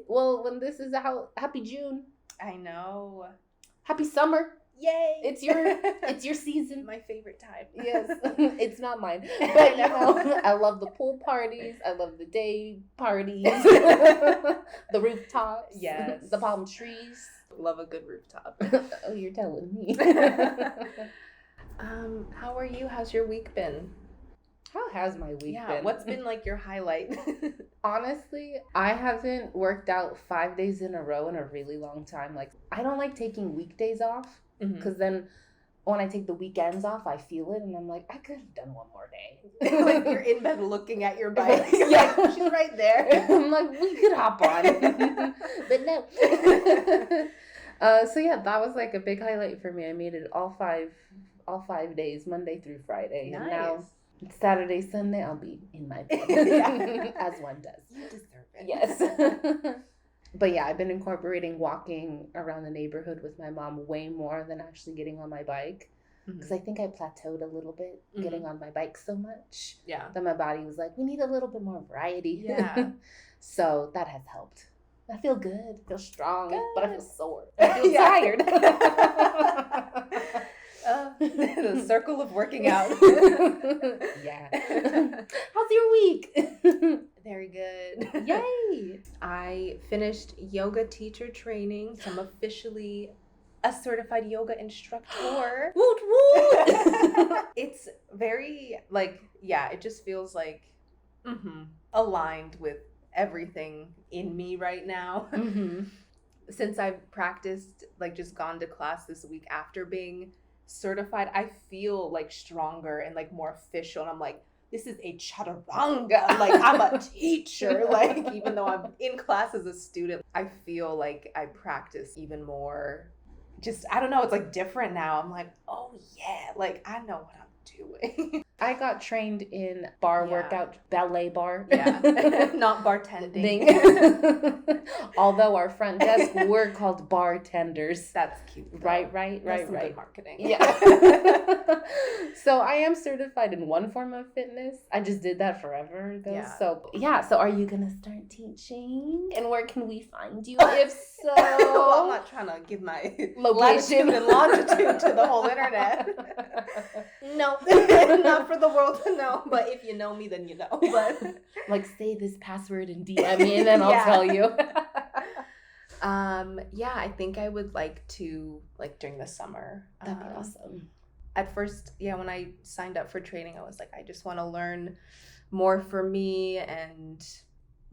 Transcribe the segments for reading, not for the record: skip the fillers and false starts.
when this is out, happy June. I know. Happy summer. Yay. It's your season. My favorite time. Yes. It's not mine. But I love the pool parties. I love the day parties. The rooftops. Yes. The palm trees. Love a good rooftop. Oh, you're telling me. How are you? How's your week been? How has my week been? What's been like your highlight? Honestly, I haven't worked out 5 days in a row in a really long time. Like, I don't like taking weekdays off because then when I take the weekends off, I feel it and I'm like, I could have done one more day. Like you're in bed looking at your bike. Yeah, she's right there. I'm like, we could hop on. But no. So yeah, that was like a big highlight for me. I made it all five days, Monday through Friday. Nice. And now Saturday, Sunday, I'll be in my bed. As one does. You deserve it. Yes. But yeah, I've been incorporating walking around the neighborhood with my mom way more than actually getting on my bike. Because I think I plateaued a little bit getting on my bike so much. Yeah. That my body was like, we need a little bit more variety. Yeah. So that has helped. I feel good. I feel strong. Good. But I feel sore. I feel tired. The circle of working out. Yeah. How's your week? Very good. Yay. I finished yoga teacher training, so I'm officially a certified yoga instructor. Woot woot. It's very it just feels like aligned with everything in me right now. Since I've practiced, just gone to class this week after being certified, I feel stronger and more official, and I'm like, this is a chaturanga, I'm a teacher, even though I'm in class as a student, I feel like I practice even more. Just, I don't know, it's different now. I'm like, oh yeah, I know what I'm doing. I got trained in bar workout, ballet bar. Yeah, not bartending. Although our front desk were called bartenders. That's cute. Though. Right. That's some good marketing. Yeah. So I am certified in one form of fitness. I just did that forever ago. Yeah. So are you going to start teaching? And where can we find you if so? Well, I'm not trying to give my latitude and longitude to the whole internet. No, not for the world to know, but if you know me, then you know. But say this password and DM me and then I'll tell you. I think I would like to during the summer. That'd be awesome. At first, when I signed up for training, I was like, I just want to learn more for me and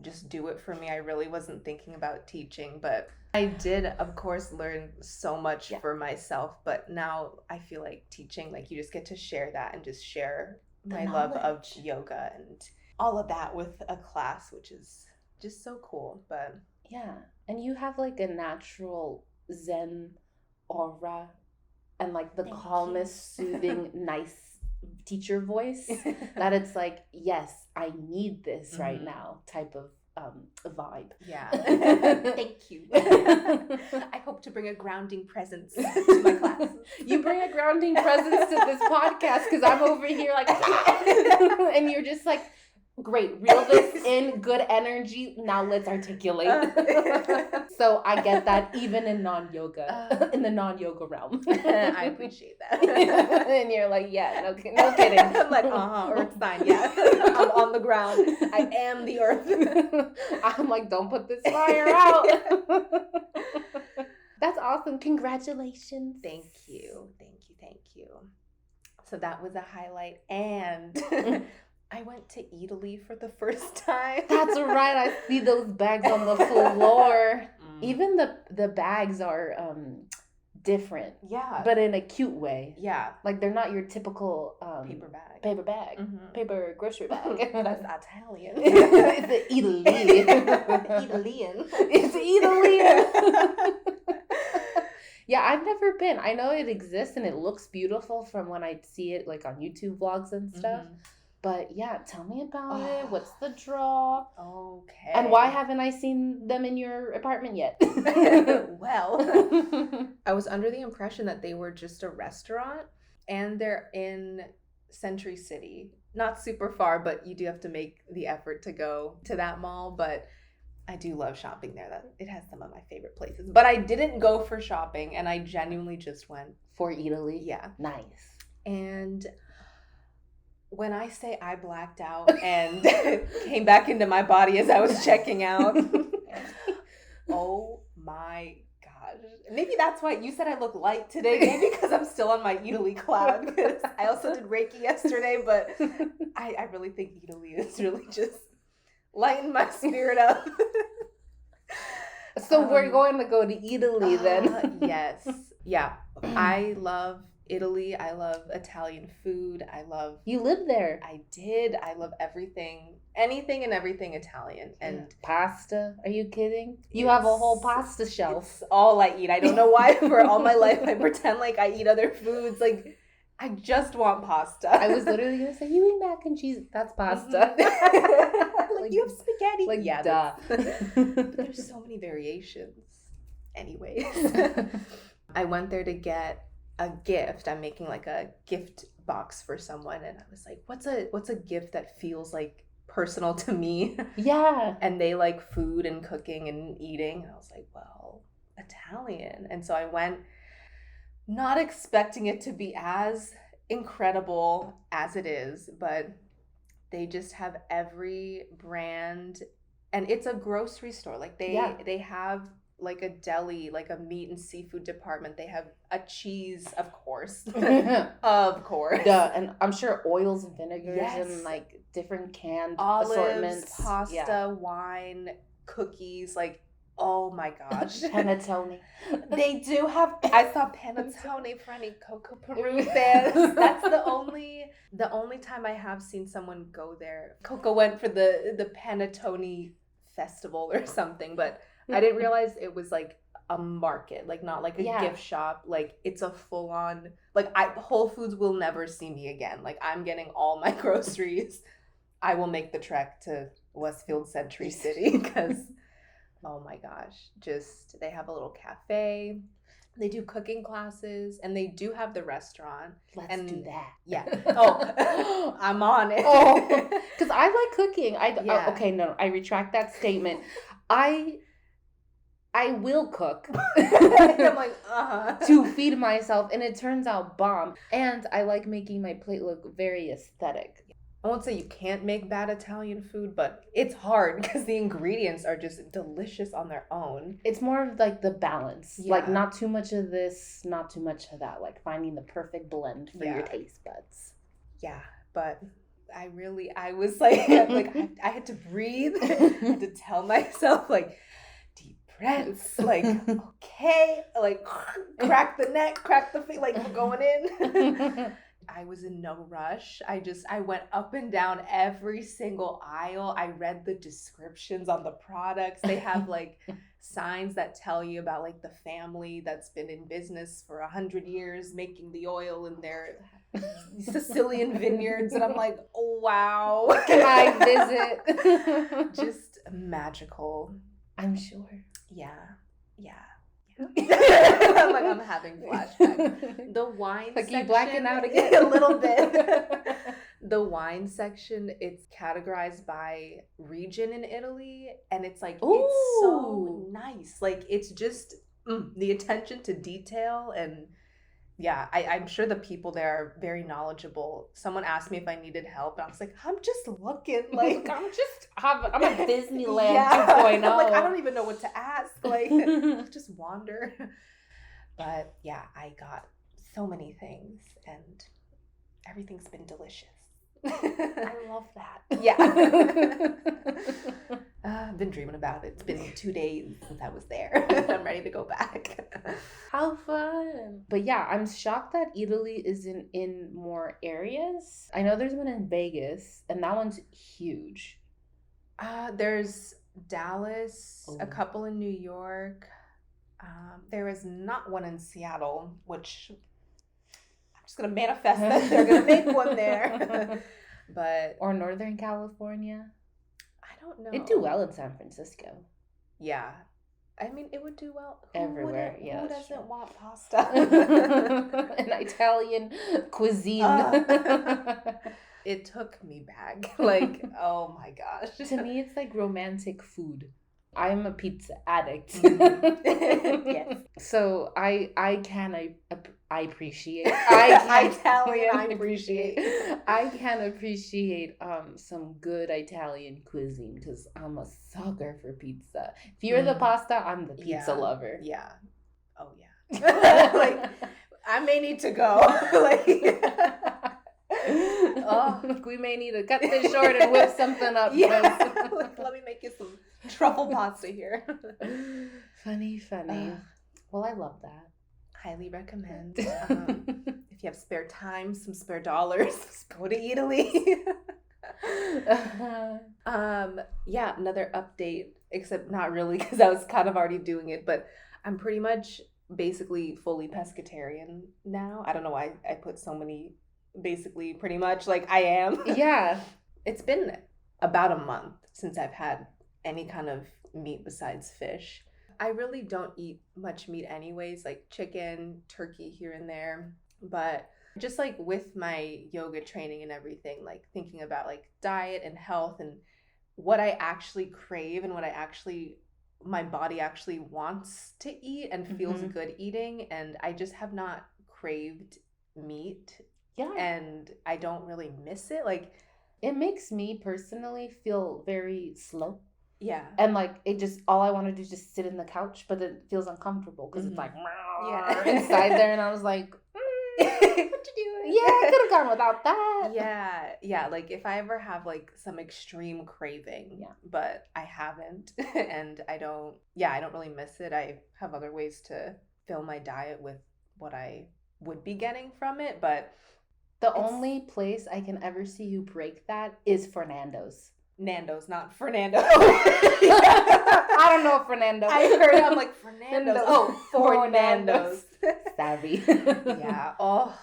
just do it for me. I really wasn't thinking about teaching, but I did, of course, learn so much for myself. But now I feel like teaching, you just get to share that and just share my love of yoga and all of that with a class, which is just so cool. But yeah, and you have a natural Zen aura and the calmest, soothing, nice teacher voice that it's yes, I need this right now type of vibe. Yeah. Thank you. I hope to bring a grounding presence to my class. You bring a grounding presence to this podcast because I'm over here and you're just great, reel this in, good energy. Now let's articulate. So I get that even in non-yoga, in the non-yoga realm. I appreciate that. And you're yeah, no kidding. I'm earth sign, yeah. I'm on the ground. I am the earth. I'm don't put this fire out. That's awesome. Congratulations. Thank you. So that was a highlight, and I went to Italy for the first time. That's right. I see those bags on the floor. Even the bags are different. Yeah. But in a cute way. Yeah. They're not your typical paper bag. Paper grocery bag. That's Italian. It's Italian. Italian. It's Italian. Yeah, I've never been. I know it exists and it looks beautiful from when I see it on YouTube vlogs and stuff. But yeah, tell me about it. What's the draw? Okay. And why haven't I seen them in your apartment yet? Well, I was under the impression that they were just a restaurant, and they're in Century City. Not super far, but you do have to make the effort to go to that mall. But I do love shopping there. It has some of my favorite places. But I didn't go for shopping, and I genuinely just went for Italy. Yeah. Nice. And when I say I blacked out and came back into my body as I was checking out, oh my gosh. Maybe that's why you said I look light today. Maybe because I'm still on my Italy cloud. Because I also did Reiki yesterday, but I really think Italy is really just lighten my spirit up. So we're going to go to Italy then. Yes. Yeah. I love Italy. I love Italian food. You lived there. I did. I love anything and everything Italian. And pasta. Are you kidding? You have a whole pasta shelf. It's all I eat. I don't know why for all my life I pretend like I eat other foods. Like, I just want pasta. I was literally going to say, you eat mac and cheese. That's pasta. Like, you have spaghetti. Like, yeah, duh. But there's so many variations. Anyways. I went there to get a gift. I'm making like a gift box for someone, and I was like, what's a gift that feels like personal to me? Yeah. And they like food and cooking and eating, and I was like, well, Italian. And so I went not expecting it to be as incredible as it is, but they just have every brand, and it's a grocery store. Like they have like a deli, like a meat and seafood department. They have a cheese, of course. Of course. Duh. And I'm sure oils and vinegars Yes. and like different canned Olives, assortments. pasta, wine, cookies, like, oh my gosh. Panettone. They do have, I saw panettone for any Coco Peru fans. That's the only time I have seen someone go there. Coco went for the panettone festival or something, but I didn't realize it was like a market, like not like a gift shop. Like it's a full on, like Whole Foods will never see me again. Like I'm getting all my groceries. I will make the trek to Westfield Century City because, oh my gosh, just they have a little cafe. They do cooking classes, and they do have the restaurant. Let's do that. Yeah. Oh, I'm on it. Oh, because I like cooking. Okay, no, I retract that statement. I will cook. I'm like, to feed myself, and it turns out bomb. And I like making my plate look very aesthetic. I won't say you can't make bad Italian food, but it's hard because the ingredients are just delicious on their own. It's more of like the balance. Yeah. Like not too much of this, not too much of that. Like finding the perfect blend for your taste buds. Yeah, but I was like, I had to breathe. I had to tell myself, like, deep breaths, like, okay, like, crack the neck, crack the face, like, we're going in. I was in no rush. I went up and down every single aisle. I read the descriptions on the products. They have like signs that tell you about like the family that's been in business for 100 years making the oil in their Sicilian vineyards. And I'm like, oh, wow. Can I visit? Just magical. I'm sure. Yeah. I'm like, I'm having flashbacks. The wine like section. You blacking out again? A little bit. The wine section, it's categorized by region in Italy, and it's like, it's so nice. Like, it's just the attention to detail, and yeah, I'm sure the people there are very knowledgeable. Someone asked me if I needed help, and I was like, I'm just looking. Like, I'm a Disneyland 2.0. I'm like, I don't even know what to ask. Like, just wander. But yeah, I got so many things, and everything's been delicious. I love that. Yeah. I've been dreaming about it. It's been 2 days since I was there. I'm ready to go back. How fun. But yeah, I'm shocked that Italy isn't in more areas. I know there's one in Vegas, and that one's huge. There's Dallas, a couple in New York. There is not one in Seattle, which I'm just going to manifest that they're going to make one there. But or Northern California. I don't know. It'd do well in San Francisco. Yeah. I mean, it would do well everywhere. Who doesn't want pasta? An Italian cuisine. It took me back. Like, oh my gosh. To me, it's like romantic food. I'm a pizza addict. Yes. So I can appreciate. I can appreciate some good Italian cuisine because I'm a sucker for pizza. If you're the pasta, I'm the pizza lover. Yeah. Oh yeah. Like I may need to go. Like we may need to cut this short and whip something up. Yeah. Let me make you some truffle pasta here. Funny. Well, I love that. Highly recommend. If you have spare time, some spare dollars, go to Italy. Yeah, another update, except not really because I was kind of already doing it, but I'm pretty much basically fully pescatarian now. I don't know why I put so many basically pretty much like I am. Yeah. It's been about a month since I've had any kind of meat besides fish. I really don't eat much meat anyways, like chicken, turkey here and there. But just like with my yoga training and everything, like thinking about like diet and health and what I actually crave and what my body actually wants to eat and feels good eating. And I just have not craved meat. Yeah. And I don't really miss it. Like, it makes me personally feel very slow. Yeah. And like it just, all I want to do is just sit in the couch, but it feels uncomfortable because it's like inside there, and I was like, what you doing? Yeah, I could have gone without that. Yeah. Like if I ever have like some extreme craving, but I haven't, and I don't really miss it. I have other ways to fill my diet with what I would be getting from it, but the only place I can ever see you break that is Fernando's. Nando's, not Fernando. I don't know Fernando. I heard I'm like Fernando's. Oh, Fernando's. Savvy. Yeah. Oh.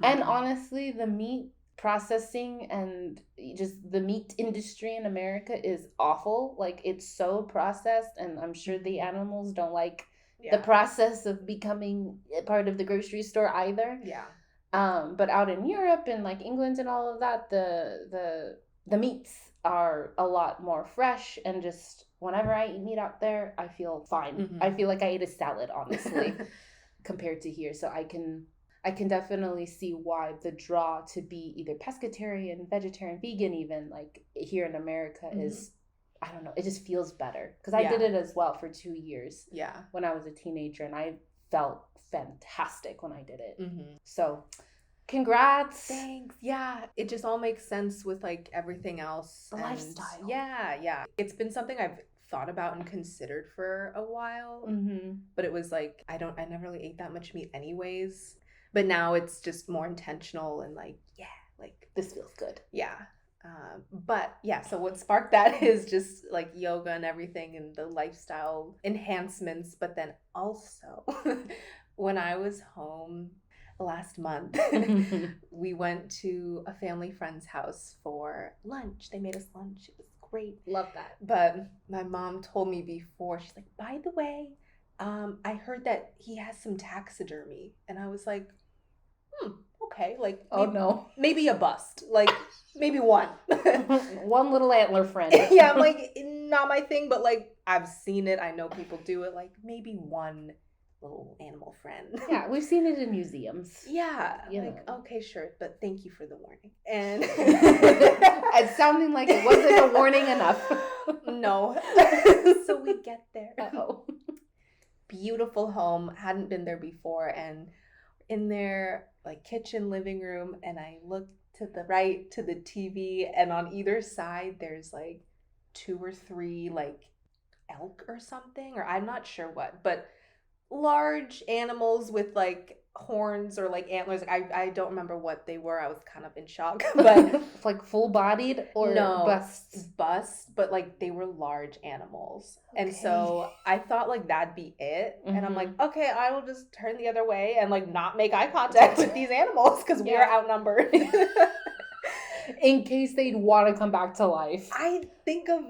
And honestly, the meat processing and just the meat industry in America is awful. Like it's so processed, and I'm sure the animals don't like the process of becoming a part of the grocery store either. Yeah. But out in Europe and like England and all of that, the meats are a lot more fresh, and just whenever I eat meat out there, I feel fine. I feel like I ate a salad, honestly, compared to here. So I can definitely see why the draw to be either pescatarian, vegetarian, vegan, even like here in America is, I don't know, it just feels better because I did it as well for 2 years. Yeah, when I was a teenager, and I felt fantastic when I did it. So congrats. Thanks. Yeah, it just all makes sense with like everything else. The lifestyle. Yeah. It's been something I've thought about and considered for a while, but it was like I never really ate that much meat anyways. But now it's just more intentional and like, like this feels good. Yeah. But yeah, so what sparked that is just like yoga and everything and the lifestyle enhancements. But then also when I was home last month, we went to a family friend's house for lunch. They made us lunch. It was great. Love that. But my mom told me before, she's like, by the way, I heard that he has some taxidermy. And I was like, okay. Like, maybe a bust. Like, maybe one. One little antler friend. Yeah, I'm like, not my thing, but like, I've seen it. I know people do it. Like, maybe one little animal friend. Yeah, we've seen it in museums. Yeah. Okay, sure. But thank you for the warning. And it's sounding like it wasn't a warning enough. No. So we get there. Beautiful home. Hadn't been there before, and in their like kitchen, living room, and I looked to the right to the TV, and on either side there's like 2 or 3 like elk or something, or I'm not sure what, but large animals with like horns or like antlers. I don't remember what they were. I was kind of in shock. But like full-bodied or busts, but like they were large animals. Okay. And so I thought like that'd be it. And I'm like, okay, I will just turn the other way and like not make eye contact with these animals because we are outnumbered. In case they'd want to come back to life. I think of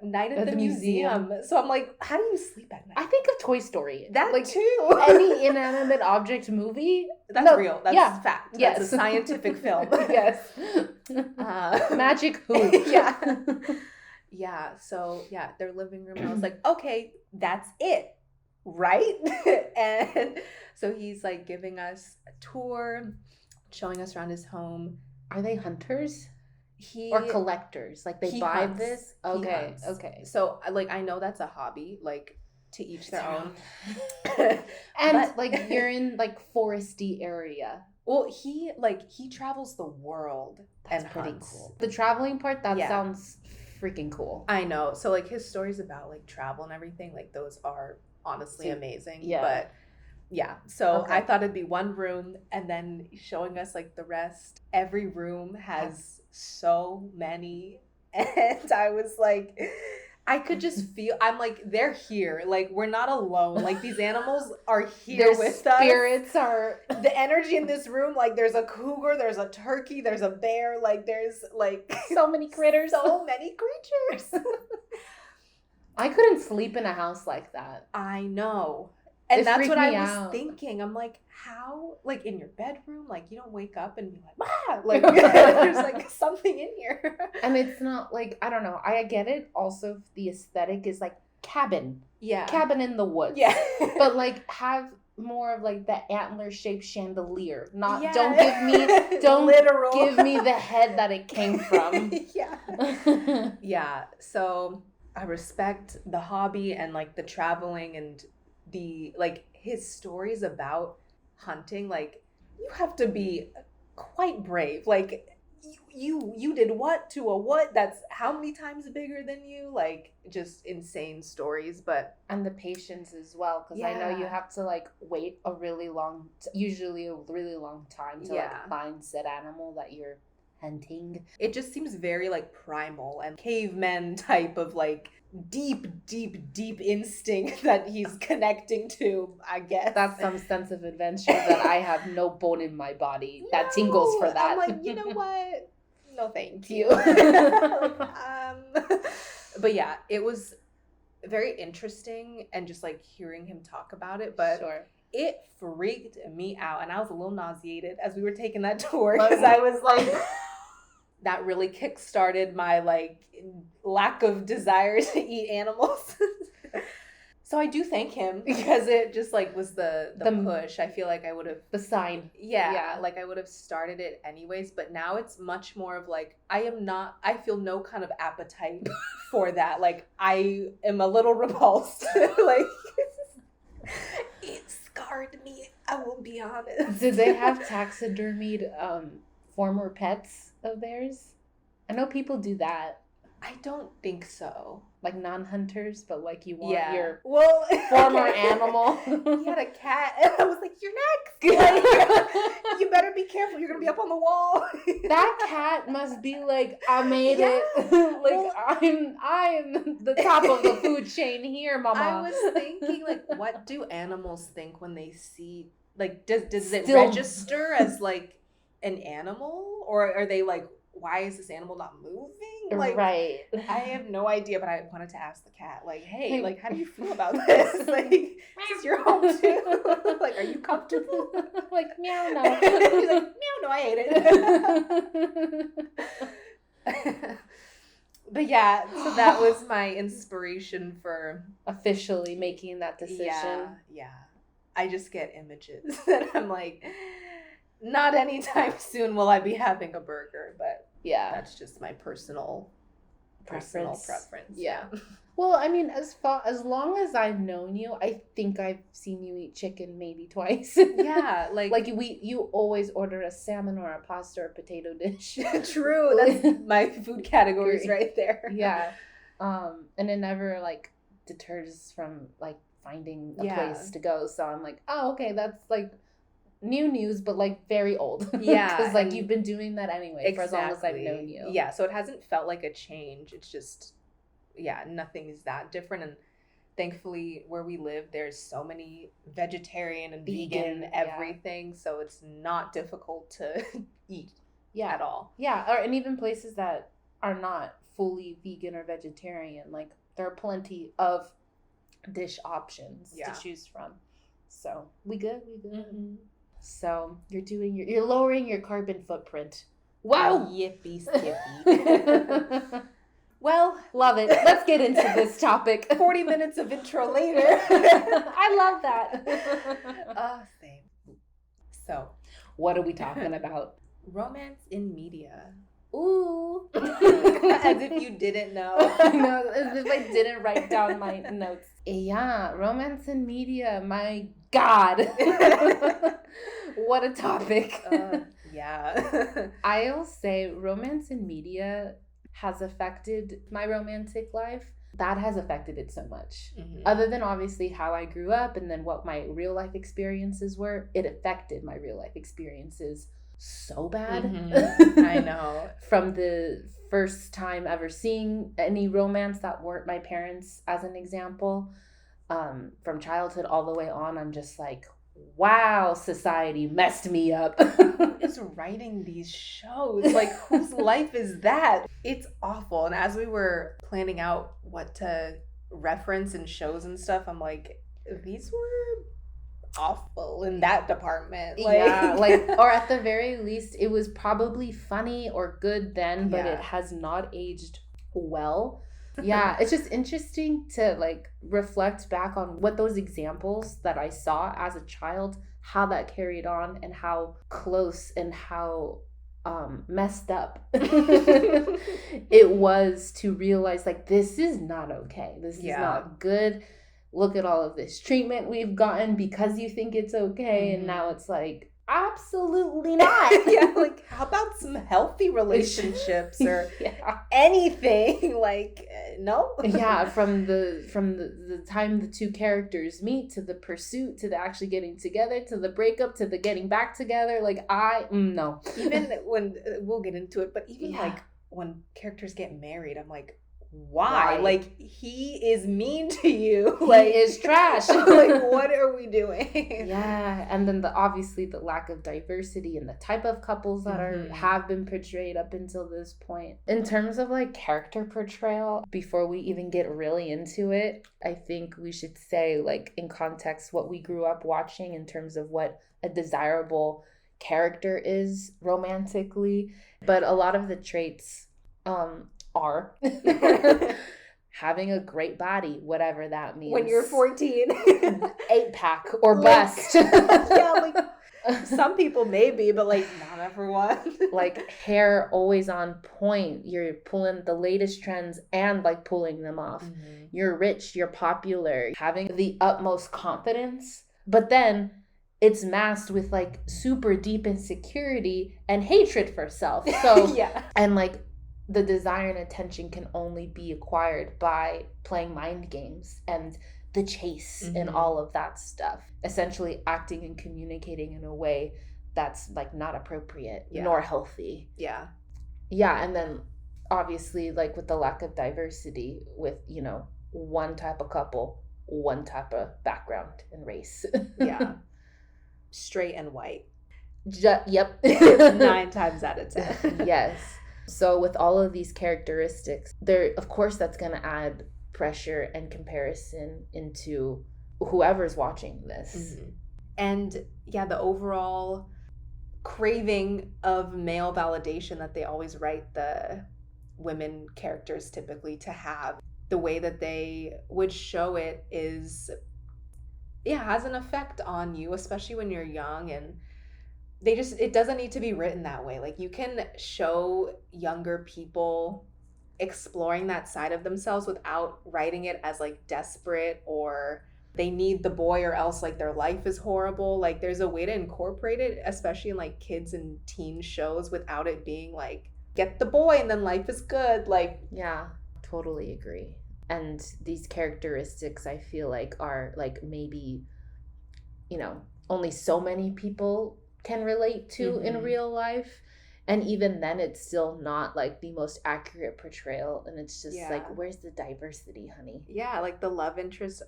Night at the Museum. So I'm like, how do you sleep at night? I think of Toy Story. That like, too. Any inanimate object movie. That's real. That's fact. Yes. That's a scientific film. Yes. Magic who? Yeah. Yeah, so yeah, their living room. And I was like, okay, that's it, right? And so he's like giving us a tour, showing us around his home. Are they hunters? Or collectors? Like they buy hunts. this? Okay, okay. So like I know that's a hobby, like to each their own. And like you're in like foresty area. Well, he travels the world. That's and pretty hunts. cool. The traveling part, that sounds freaking cool. I know. So like his stories about like travel and everything, like those are honestly amazing. Yeah. But yeah. So I thought it'd be one room and then showing us like the rest. Every room has so many. And I was like, I could just feel, I'm like, they're here. Like, we're not alone. Like, these animals are here with us. Spirits are... The energy in this room, like, there's a cougar, there's a turkey, there's a bear. Like, there's, like... So many critters. So many creatures. I couldn't sleep in a house like that. I know. And that's what I was thinking. I'm like, how, like in your bedroom, like you don't wake up and be like, ah, like there's like something in here. And it's not like, I don't know. I get it. Also, the aesthetic is like cabin. Yeah. Cabin in the woods. Yeah. But like have more of like the antler shaped chandelier. Not don't literal. Give me the head that it came from. Yeah. Yeah. So I respect the hobby and like the traveling and the like his stories about hunting. Like you have to be quite brave. Like you did what to a what that's how many times bigger than you, like just insane stories. But and the patience as well, because I know you have to like wait usually a really long time to like find said animal that you're hunting. It just seems very like primal and caveman type of like deep instinct that he's connecting to, I guess. That's some sense of adventure that I have no bone in my body that tingles for that. I'm like, you know what? No, thank you. But yeah, it was very interesting and just like hearing him talk about it. But it freaked me out, and I was a little nauseated as we were taking that tour because I was like. That really kick-started my like lack of desire to eat animals. So I do thank him because it just like was the push. I feel like I would have the sign. Yeah, like I would have started it anyways, but now it's much more of like I feel no kind of appetite for that. Like I am a little repulsed. Like it scarred me, I will be honest. Did they have taxidermied former pets of theirs? I know people do that. I don't think so. Like non-hunters, but like you want your former animal. He had a cat, and I was like, "You're next. Like, you better be careful. You're gonna be up on the wall." That cat must be like, I made it. Like I'm the top of the food chain here, mama. I was thinking, like, what do animals think when they see? Like, does it register as like an animal, or are they like, why is this animal not moving? Like, right. I have no idea, but I wanted to ask the cat, like, hey, like, how do you feel about this? Like, this is your home too. Like, are you comfortable? Like, meow, no. He's like, meow, no, I hate it. But yeah, so that was my inspiration for officially making that decision. Yeah. I just get images and I'm like, not anytime soon will I be having a burger, but yeah, that's just my personal preference. Yeah. Well, I mean, as long as I've known you, I think I've seen you eat chicken maybe twice. Yeah, like you always order a salmon or a pasta or potato dish. True, that's my food categories right there. Yeah, and it never like deters from like finding a place to go. So I'm like, oh, okay, that's like new news, but like very old. Yeah, because like you've been doing that anyway for as long as I've known you. Yeah, so it hasn't felt like a change. It's just nothing is that different. And thankfully where we live there's so many vegetarian and vegan everything, so it's not difficult to eat at all. And even places that are not fully vegan or vegetarian, like there are plenty of dish options to choose from. So we good. Mm-hmm. So you're lowering your carbon footprint. Wow. Yippee skippy. Well, love it. Let's get into this topic. 40 minutes of intro later. I love that. Same. So, what are we talking about? Romance in media. Ooh. As if you didn't know. No, as if I didn't write down my notes. Yeah, romance in media. My God. What a topic. Yeah. I'll say romance in media has affected my romantic life. That has affected it so much. Mm-hmm. Other than obviously how I grew up and then what my real life experiences were, it affected my real life experiences so bad. Mm-hmm. I know. From the first time ever seeing any romance that weren't my parents, as an example, from childhood all the way on, I'm just like, wow, society messed me up. Who is writing these shows? Like, whose life is that? It's awful. And as we were planning out what to reference in shows and stuff, I'm like, these were awful in that department. Yeah, like, or at the very least, it was probably funny or good then, but it has not aged well. Yeah, it's just interesting to like reflect back on what those examples that I saw as a child, how that carried on and how close and how messed up it was to realize like this is not okay. This is not good. Look at all of this treatment we've gotten because you think it's okay, and now it's like absolutely not. Yeah, like how about some healthy relationships or anything? Like no. Yeah, from the time the two characters meet to the pursuit to the actually getting together to the breakup to the getting back together, like no. Even when we'll get into it, but even like when characters get married, I'm like, why? Like, he is mean to you. Like, he is trash. Like, what are we doing? Yeah, and then obviously the lack of diversity and the type of couples that have been portrayed up until this point. In terms of like character portrayal, before we even get really into it, I think we should say like in context what we grew up watching in terms of what a desirable character is romantically. But a lot of the traits are having a great body, whatever that means. When you're 14. 8-pack or bust. Yeah, like some people maybe, but like not everyone. Like hair always on point. You're pulling the latest trends and like pulling them off. Mm-hmm. You're rich, you're popular, having the utmost confidence. But then it's masked with like super deep insecurity and hatred for self. So and like the desire and attention can only be acquired by playing mind games and the chase and all of that stuff. Essentially acting and communicating in a way that's like not appropriate nor healthy. Yeah. Yeah, and then obviously like with the lack of diversity with, you know, one type of couple, one type of background and race. Yeah. Straight and white. Yep. 9 times out of 10. Yes. So with all of these characteristics, there, of course, that's going to add pressure and comparison into whoever's watching this. Mm-hmm. And yeah, the overall craving of male validation that they always write the women characters typically to have. The way that they would show it is, has an effect on you, especially when you're young, and it doesn't need to be written that way. Like, you can show younger people exploring that side of themselves without writing it as like desperate or they need the boy or else like their life is horrible. Like, there's a way to incorporate it, especially in like kids and teen shows, without it being like get the boy and then life is good. Like, yeah, totally agree. And these characteristics I feel like are like maybe, you know, only so many people can relate to in real life, and even then it's still not like the most accurate portrayal, and it's just like, where's the diversity, honey? Yeah, like the love interest,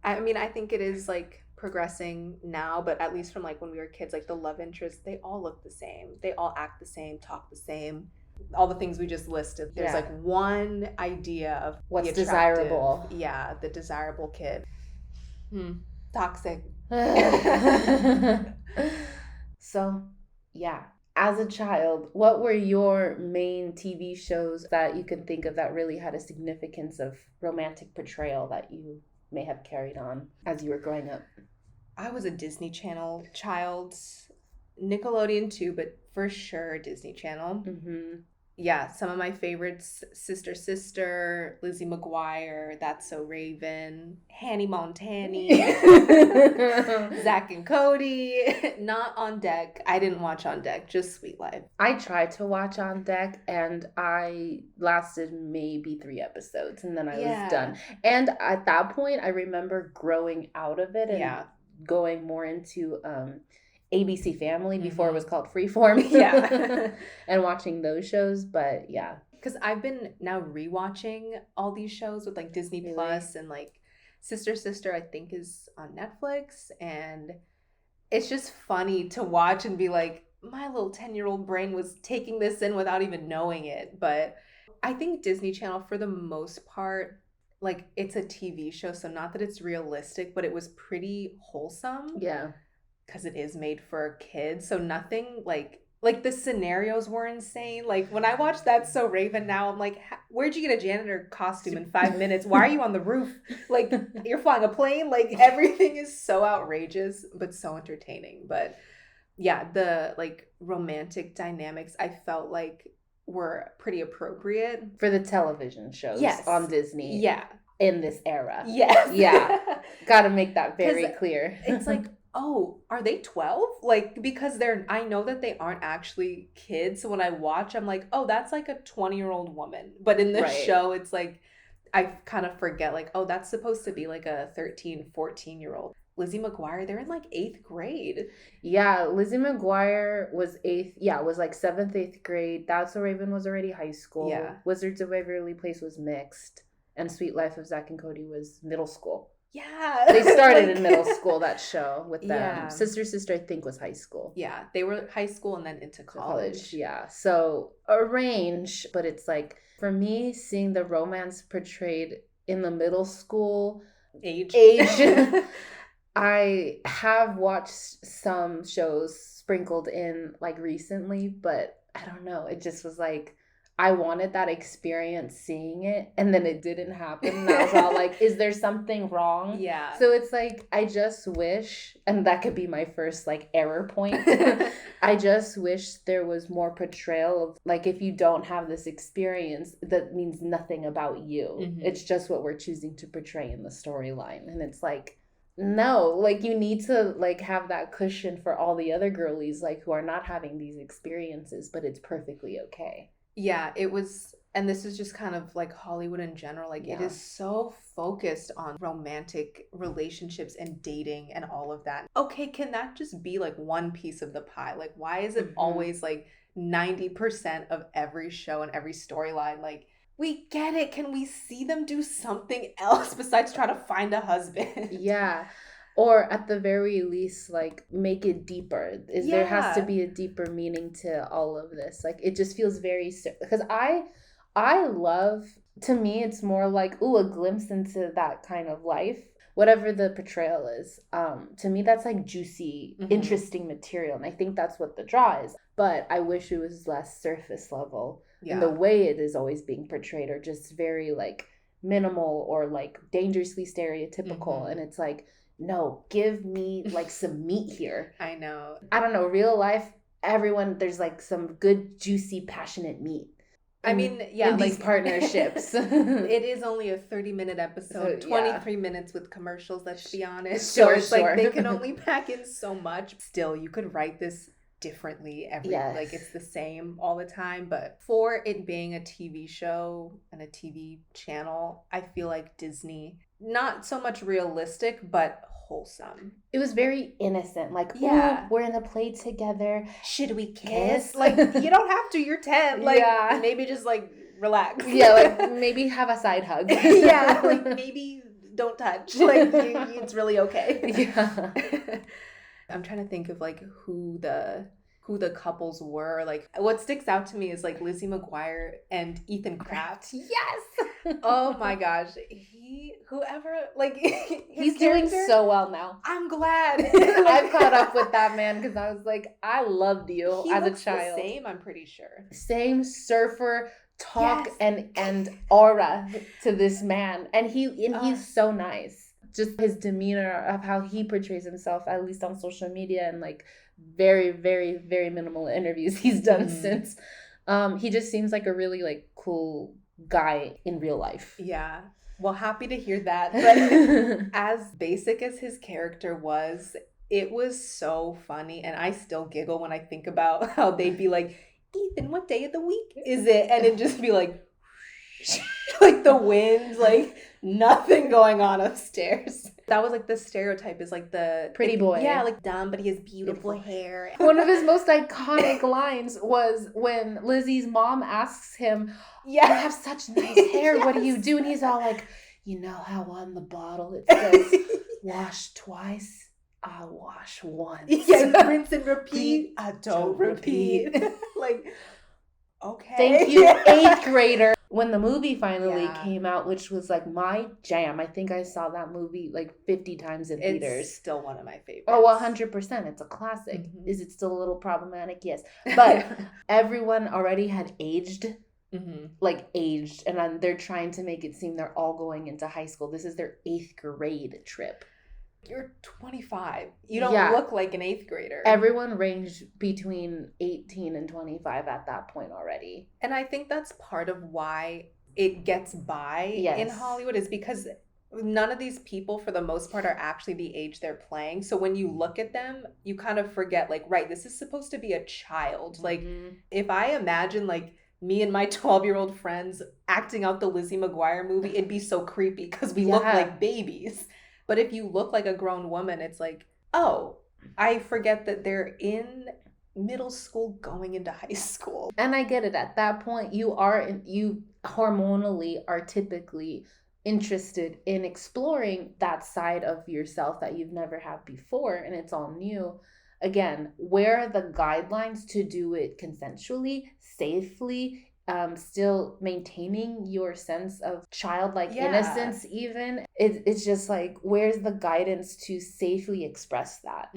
I mean, I think it is like progressing now, but at least from like when we were kids, like the love interests, they all look the same, they all act the same, talk the same, all the things we just listed. There's like one idea of what's desirable. The desirable kid. Toxic. So, yeah, As a child, what were your main TV shows that you can think of that really had a significance of romantic portrayal that you may have carried on as you were growing up? I was a Disney Channel child, Nickelodeon too, but for sure Disney Channel. Mm-hmm. Yeah, some of my favorites: Sister, Lizzie McGuire, That's So Raven, Hannah Montana, Zach and Cody. Not On Deck. I didn't watch On Deck, just Sweet Life. I tried to watch On Deck and I lasted maybe 3 episodes and then I was done. And at that point, I remember growing out of it and going more into ABC Family before it was called Freeform. Yeah. And watching those shows, but yeah. Because I've been now rewatching all these shows with like Disney Plus and like Sister, I think is on Netflix. And it's just funny to watch and be like, my little 10-year-old brain was taking this in without even knowing it. But I think Disney Channel, for the most part, like it's a TV show. So not that it's realistic, but it was pretty wholesome. Yeah. Because it is made for kids. So nothing like the scenarios were insane. Like when I watched That's So Raven now, I'm like, where'd you get a janitor costume in 5 minutes? Why are you on the roof? Like you're flying a plane? Like everything is so outrageous, but so entertaining. But yeah, the like romantic dynamics I felt like were pretty appropriate. For the television shows on Disney. Yeah. In this era. Yes. Yeah. Gotta make that very clear. It's like, oh, are they 12? Like, because I know that they aren't actually kids. So when I watch, I'm like, oh, that's like a 20-year-old woman. But in the show, it's like, I kind of forget, like, oh, that's supposed to be like a 13, 14-year-old. Lizzie McGuire, they're in like 8th grade. Yeah, Lizzie McGuire was 8th. Yeah, was like 7th, 8th grade. That's So Raven was already high school. Yeah. Wizards of Waverly Place was mixed. And Sweet Life of Zach and Cody was middle school. Yeah. They started in middle school, that show, with them. Yeah. Sister, I think, was high school. Yeah, they were high school and then into college. Yeah. So a range, but it's like, for me, seeing the romance portrayed in the middle school age. I have watched some shows sprinkled in like recently, but I don't know. It just was like, I wanted that experience seeing it, and then it didn't happen. And I was all like, is there something wrong? Yeah. So it's like, I just wish, and that could be my first like error point. I just wish there was more portrayal of like, if you don't have this experience, that means nothing about you. Mm-hmm. It's just what we're choosing to portray in the storyline. And it's like, no, like you need to like have that cushion for all the other girlies like who are not having these experiences, but it's perfectly okay. Yeah, it was, and this is just kind of like Hollywood in general, like it is so focused on romantic relationships and dating and all of that. Okay, can that just be like one piece of the pie? Like why is it always like 90% of every show and every storyline? Like, we get it. Can we see them do something else besides try to find a husband? Yeah. Or at the very least, like, make it deeper. There has to be a deeper meaning to all of this. Like, it just feels very... Because I love... To me, it's more like, ooh, a glimpse into that kind of life. Whatever the portrayal is. To me, that's like juicy, interesting material. And I think that's what the draw is. But I wish it was less surface level. Yeah. And the way it is always being portrayed are just very, like, minimal or, like, dangerously stereotypical. And it's like... No, give me like some meat here. I know. I don't know, real life, everyone, there's like some good, juicy, passionate meat. I mean, yeah, in these partnerships. It is only a 30-minute episode, 23 minutes with commercials, let's be honest. Sure, so it's like they can only pack in so much. Still, you could write this differently like it's the same all the time, but for it being a TV show and a TV channel, I feel like Disney, not so much realistic but wholesome. It was very innocent, like, oh, we're in a play together, should we kiss? Like, you don't have to, you're 10, like maybe just like relax. Like maybe have a side hug. Like maybe don't touch, like it's really okay. I'm trying to think of like who the who the couples were. Like, what sticks out to me is like Lizzie McGuire and Ethan Kraft. Yes. Oh my gosh. He's doing so well now. I'm glad. I've caught up with that man because I was like, I loved you as a child. The same, I'm pretty sure. Same surfer talk and aura to this man. And he's so nice. Just his demeanor of how he portrays himself, at least on social media, and like very, very, very minimal interviews he's done since. He just seems like a really like cool guy in real life. Yeah. Well, happy to hear that. But as basic as his character was, it was so funny. And I still giggle when I think about how they'd be like, Ethan, what day of the week is it? And it'd just be like, like the wind, like nothing going on upstairs. That was like the stereotype, is like the pretty boy. Yeah, like dumb, but he has beautiful hair. One of his most iconic lines was when Lizzie's mom asks him, you have such nice hair. What do you do? And he's all like, you know how on the bottle it says, wash twice, I wash once. Yeah, rinse and repeat. I don't repeat. Like, okay. Thank you, 8th grader. When the movie finally came out, which was like my jam, I think I saw that movie like 50 times in theaters. It's still one of my favorites. Oh, 100%. It's a classic. Mm-hmm. Is it still a little problematic? Yes. But everyone already had aged. Like aged, and then they're trying to make it seem they're all going into high school. This is their 8th grade trip. You're 25. You don't look like an 8th grader. Everyone ranged between 18 and 25 at that point already. And I think that's part of why it gets by in Hollywood, is because none of these people, for the most part, are actually the age they're playing. So when you look at them, you kind of forget, like, right, this is supposed to be a child. Like, if I imagine, like, me and my 12-year-old friends acting out the Lizzie McGuire movie, it'd be so creepy because we look like babies. But if you look like a grown woman, it's like, oh, I forget that they're in middle school going into high school. And I get it. At that point, you hormonally are typically interested in exploring that side of yourself that you've never had before, and it's all new. Again, where are the guidelines to do it consensually, safely, still maintaining your sense of childlike innocence even? It's just like, where's the guidance to safely express that?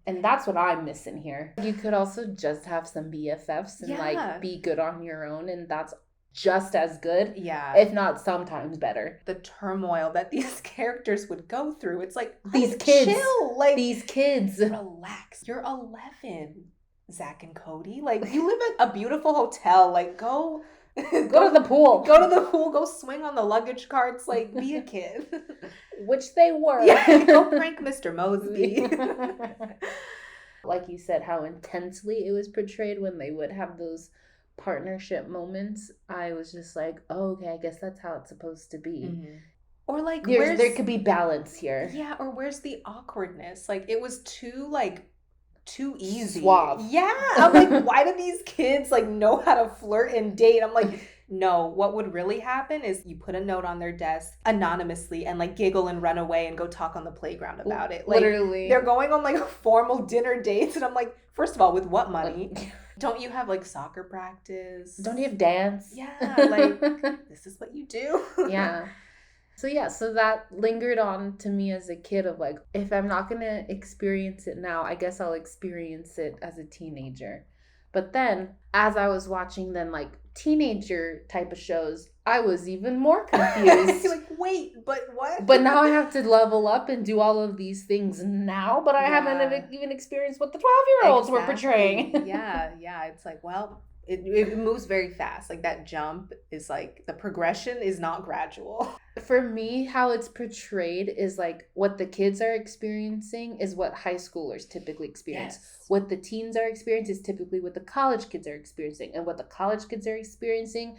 And that's what I'm missing here. You could also just have some BFFs and like be good on your own, and that's just as good, if not sometimes better. The turmoil that these characters would go through, it's like, these kids, chill, like, these kids, relax. You're 11, Zach and Cody. Like, you live at a beautiful hotel. Like, go to the pool. Go to the pool. Go swing on the luggage carts. Like, be a kid. Which they were. Yeah, go prank Mr. Mosby. Like you said, how intensely it was portrayed when they would have those partnership moments. I was just like, oh, okay, I guess that's how it's supposed to be. Or like, there could be balance here. Yeah, or where's the awkwardness? Like, it was too easy. Suave. Yeah. I'm like, why do these kids like know how to flirt and date? I'm like, no, what would really happen is you put a note on their desk anonymously and like giggle and run away and go talk on the playground about it. Like, literally. They're going on like formal dinner dates, and I'm like, first of all, with what money? Don't you have like soccer practice? Don't you have dance? Yeah, like this is what you do. Yeah. So that lingered on to me as a kid of like, if I'm not going to experience it now, I guess I'll experience it as a teenager. But then as I was watching then like teenager type of shows, I was even more confused. You're like, wait, but what? But now I have to level up and do all of these things now, but I haven't even experienced what the 12-year-olds were portraying. Yeah. It's like, well, it moves very fast. Like, that jump is like, the progression is not gradual. For me, how it's portrayed is like what the kids are experiencing is what high schoolers typically experience. Yes. What the teens are experiencing is typically what the college kids are experiencing. And what the college kids are experiencing,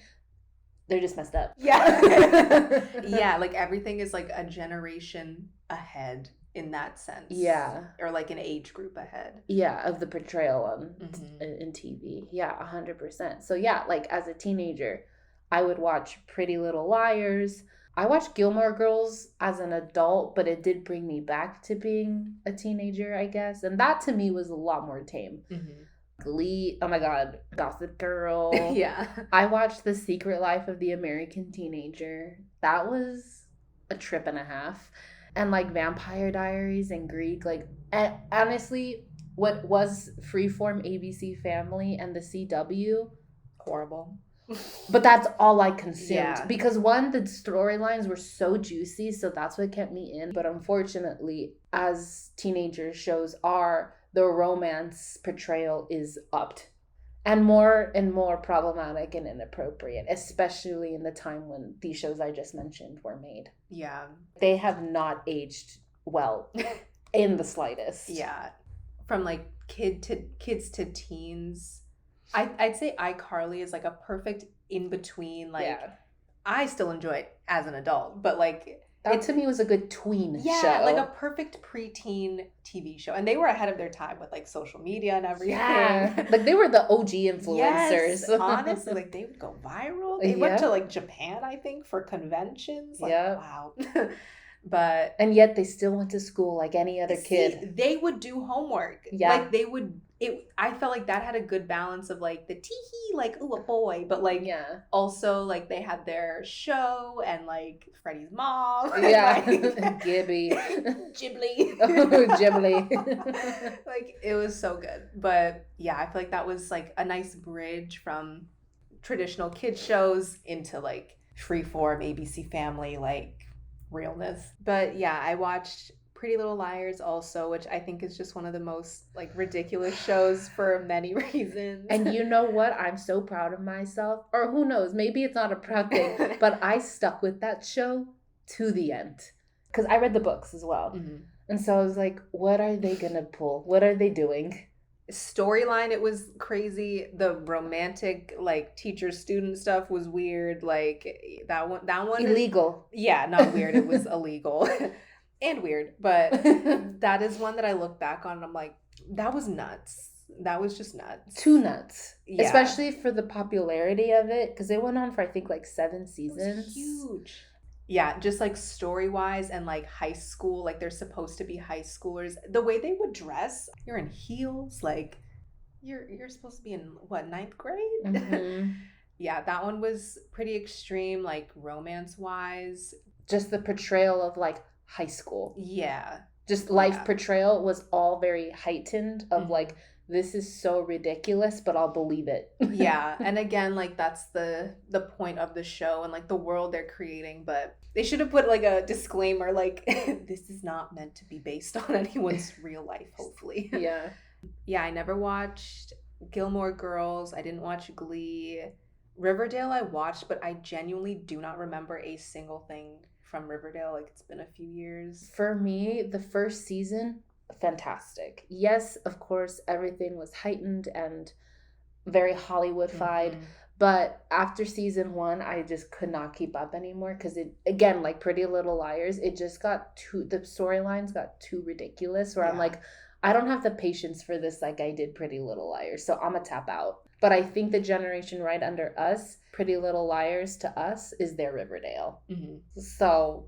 they're just messed up. Yeah. Yeah, like everything is like a generation ahead in that sense. Yeah. Or like an age group ahead. Yeah, of the portrayal on in TV. Yeah, 100%. So yeah, like as a teenager, I would watch Pretty Little Liars. I watched Gilmore Girls as an adult, but it did bring me back to being a teenager, I guess. And that to me was a lot more tame. Glee. Oh my God. Gossip Girl. Yeah. I watched The Secret Life of the American Teenager. That was a trip and a half. And like Vampire Diaries and Greek. Like, and honestly, what was Freeform, ABC Family, and the CW. Horrible. But that's all I consumed. Yeah. Because one, the storylines were so juicy, so that's what kept me in. But unfortunately, as teenager shows are, the romance portrayal is upped. And more problematic and inappropriate, especially in the time when these shows I just mentioned were made. Yeah. They have not aged well in the slightest. Yeah. From like kids to teens. I'd say iCarly is like a perfect in between. Like, yeah. I still enjoy it as an adult, but like that to me was a good tween show. Yeah, like a perfect preteen TV show, and they were ahead of their time with like social media and everything. Yeah, like they were the OG influencers. Yes, honestly, like they would go viral. They went to like Japan, I think, for conventions. Like, wow. But and yet they still went to school like any other kid. They would do homework. Yeah, like they would. I felt like that had a good balance of like the tee-hee, like, ooh, a boy, but like also like they had their show and like Freddie's mom. Yeah, like, Gibby. Ghibli. Oh, Ghibli. Like it was so good. But yeah, I feel like that was like a nice bridge from traditional kids shows into like Freeform, ABC Family, like realness. But yeah, I watched Pretty Little Liars also, which I think is just one of the most like ridiculous shows for many reasons. And you know what? I'm so proud of myself. Or who knows? Maybe it's not a proud thing, but I stuck with that show to the end. Because I read the books as well. Mm-hmm. And so I was like, what are they going to pull? What are they doing? Storyline, it was crazy. The romantic like teacher student stuff was weird. Like that one illegal. Yeah, not weird. It was illegal. And weird, but that is one that I look back on and I'm like, that was nuts. That was just nuts. Too nuts. Yeah. Especially for the popularity of it, because it went on for I think like 7 seasons. It was huge. Yeah, just like story-wise and like high school, like they're supposed to be high schoolers. The way they would dress, you're in heels, like you're supposed to be in what, 9th grade? Mm-hmm. Yeah, that one was pretty extreme, like romance-wise. Just the portrayal of like high school. Yeah. Just life portrayal was all very heightened of like, this is so ridiculous, but I'll believe it. Yeah. And again, like that's the point of the show and like the world they're creating, but they should have put like a disclaimer like this is not meant to be based on anyone's real life, hopefully. Yeah. Yeah, I never watched Gilmore Girls. I didn't watch Glee. Riverdale I watched, but I genuinely do not remember a single thing from Riverdale. Like it's been a few years. For me, the first season, fantastic. Yes, of course, everything was heightened and very Hollywood-fied. Mm-hmm. But after season 1, I just could not keep up anymore because it, again, like Pretty Little Liars, it just got the storylines got too ridiculous where I'm like, I don't have the patience for this like I did Pretty Little Liars, so I'm gonna tap out. But I think the generation right under us, Pretty Little Liars to us is their Riverdale. Mm-hmm. So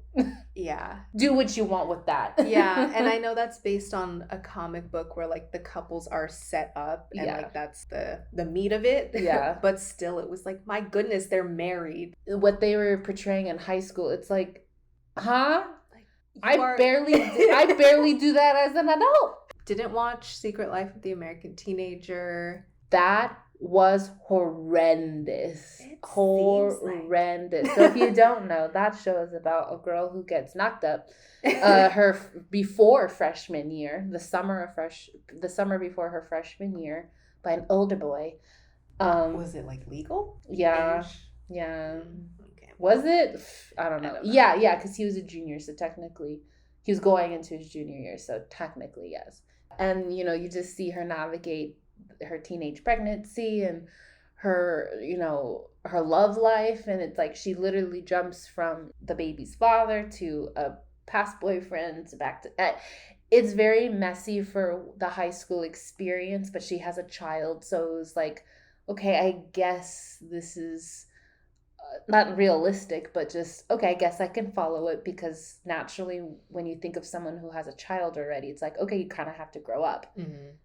yeah, do what you want with that. Yeah, and I know that's based on a comic book where like the couples are set up and like that's the meat of it. Yeah. But still, it was like, my goodness, they're married. What they were portraying in high school, it's like, huh? Like, I barely do that as an adult. Didn't watch Secret Life of the American Teenager. That was horrendous. Horrendous. So if you don't know, that show is about a girl who gets knocked up her before freshman year, the summer before her freshman year, by an older boy. Was it like legal? Yeah. Yeah. Okay. Was it? I don't know. Yeah, because he was a junior, so technically he was going into his junior year, so technically yes. And you know, you just see her navigate her teenage pregnancy and her, you know, her love life, and it's like she literally jumps from the baby's father to a past boyfriend to back to it's very messy for the high school experience, but she has a child, so it was like, okay, I guess this is not realistic, but just, okay, I guess I can follow it, because naturally when you think of someone who has a child already, it's like, okay, you kind of have to grow up.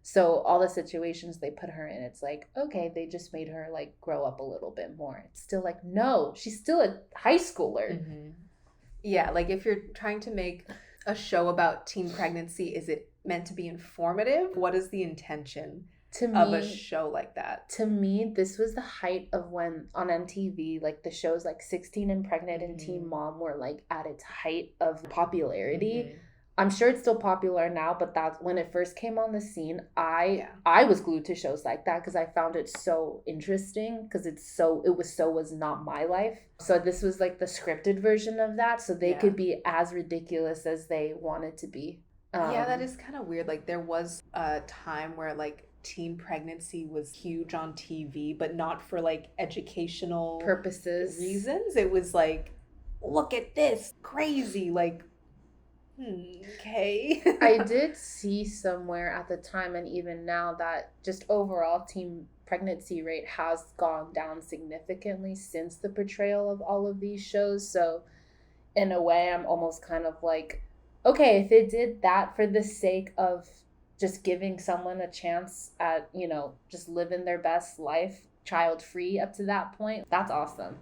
So all the situations they put her in, it's like, okay, they just made her like grow up a little bit more. It's still like, no, she's still a high schooler. Yeah, like if you're trying to make a show about teen pregnancy, is it meant to be informative? What is the intention of a show like that? To me, this was the height of when on MTV, like the shows like 16 and Pregnant and Teen Mom were like at its height of popularity. I'm sure it's still popular now, but that's when it first came on the scene. I was glued to shows like that because I found it so interesting, because was not my life. So this was like the scripted version of that, so they could be as ridiculous as they wanted to be. Yeah, that is kind of weird. Like there was a time where like teen pregnancy was huge on TV, but not for like educational purposes reasons. It was like, look at this, crazy, like, okay. I did see somewhere at the time, and even now, that just overall teen pregnancy rate has gone down significantly since the portrayal of all of these shows. So in a way, I'm almost kind of like, okay, if it did that for the sake of just giving someone a chance at, just living their best life, child-free up to that point, that's awesome.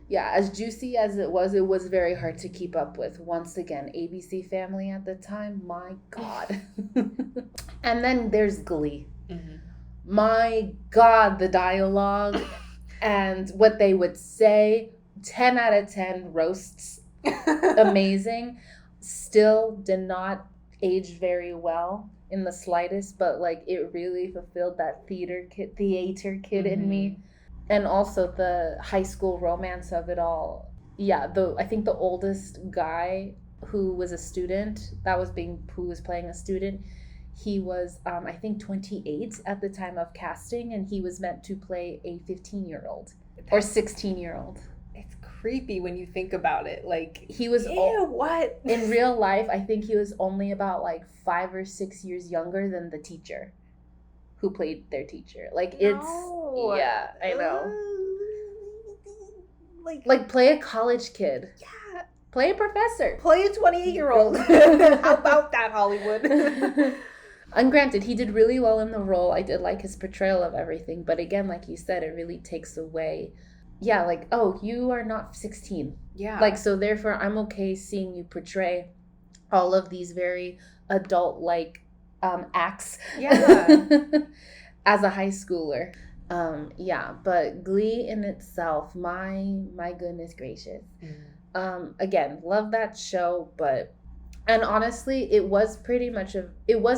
Yeah, as juicy as it was very hard to keep up with. Once again, ABC Family at the time, my God. And then there's Glee. My God, the dialogue and what they would say, 10 out of 10 roasts, amazing. Still did not age very well in the slightest, but like it really fulfilled that theater kid in me. And also the high school romance of it all. Yeah, I think the oldest guy who was a student, who was playing a student, he was I think 28 at the time of casting, and he was meant to play a 15-year-old or 16-year-old. It's creepy when you think about it. Like, he was what? In real life, I think he was only about like 5 or 6 years younger than the teacher who played their teacher. Like, yeah, I know. Like play a college kid. Yeah. Play a professor. Play a 28-year-old. How about that, Hollywood? And granted, he did really well in the role. I did like his portrayal of everything. But again, like you said, it really takes away. Yeah, like, oh, you are not 16. Yeah. Like, so therefore, I'm okay seeing you portray all of these very adult-like acts. Yeah. As a high schooler. Yeah, but Glee in itself, my goodness gracious. Again, love that show, and honestly, it was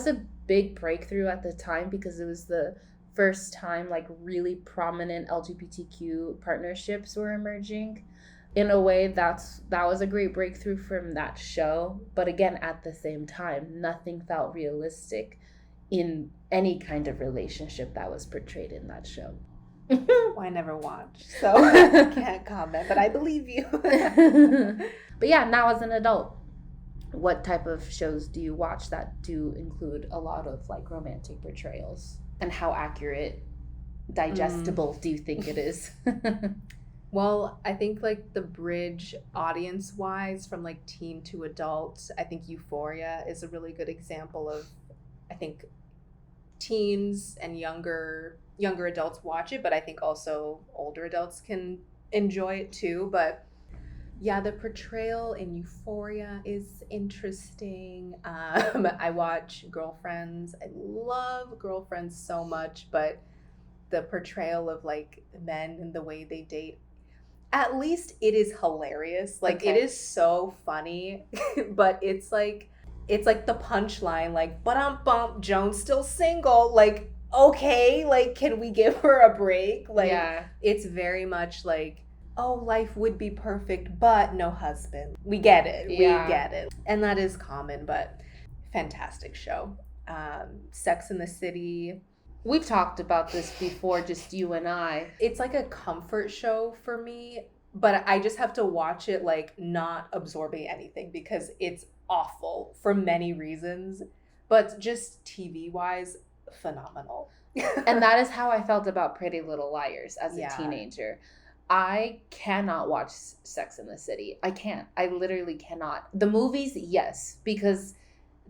a big breakthrough at the time, because it was the first time like really prominent LGBTQ partnerships were emerging. In a way, that was a great breakthrough from that show. But again, at the same time, nothing felt realistic in any kind of relationship that was portrayed in that show. Well, I never watched, so I can't comment, but I believe you. But yeah, now as an adult, what type of shows do you watch that do include a lot of like romantic portrayals? And how accurate, digestible do you think it is? Well, I think like the bridge audience-wise from like teen to adult, I think Euphoria is a really good example of, I think teens and younger adults watch it, but I think also older adults can enjoy it too. But yeah, the portrayal in Euphoria is interesting. I watch Girlfriends. I love Girlfriends so much, but the portrayal of like men and the way they date, at least it is hilarious. Like, it is so funny, but it's like the punchline, like, bump, Joan's still single. Like, okay, like, can we give her a break? Like, It's very much like, oh, life would be perfect, but no husband. We get it. Yeah. We get it. And that is common, but fantastic show. Sex and the City. We've talked about this before, just you and I. It's like a comfort show for me, but I just have to watch it like not absorbing anything, because it's awful for many reasons, but just TV-wise, phenomenal. And that is how I felt about Pretty Little Liars as a teenager. I cannot watch Sex in the City. I can't. I literally cannot. The movies, yes, because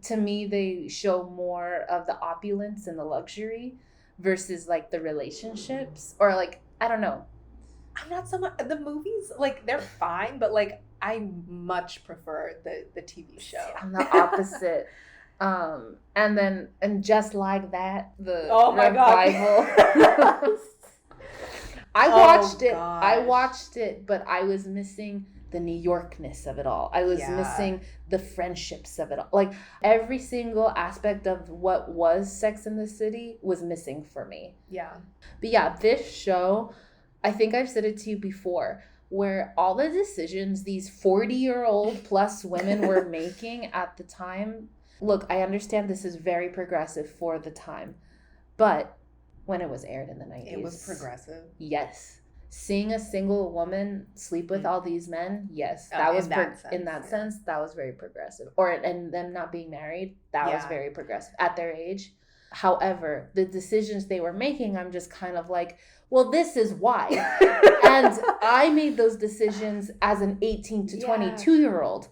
to me they show more of the opulence and the luxury versus like the relationships, or like, I don't know. I'm not so much, the movies, like, they're fine, but like I much prefer the TV show. I'm the opposite. And just like that, the oh my revival. God. I watched it, but I was missing the New Yorkness of it all. I was missing the friendships of it all. Like, every single aspect of what was Sex in the City was missing for me. Yeah. But yeah, this show, I think I've said it to you before, where all the decisions these 40-year-old plus women were making at the time. Look, I understand this is very progressive for the time, but when it was aired in the 90s. It was progressive. Yes. Seeing a single woman sleep with all these men, yes. That was, in that sense, that was very progressive. And them not being married, that was very progressive at their age. However, the decisions they were making, I'm just kind of like, well, this is why. And I made those decisions as an 18 to 22-year-old.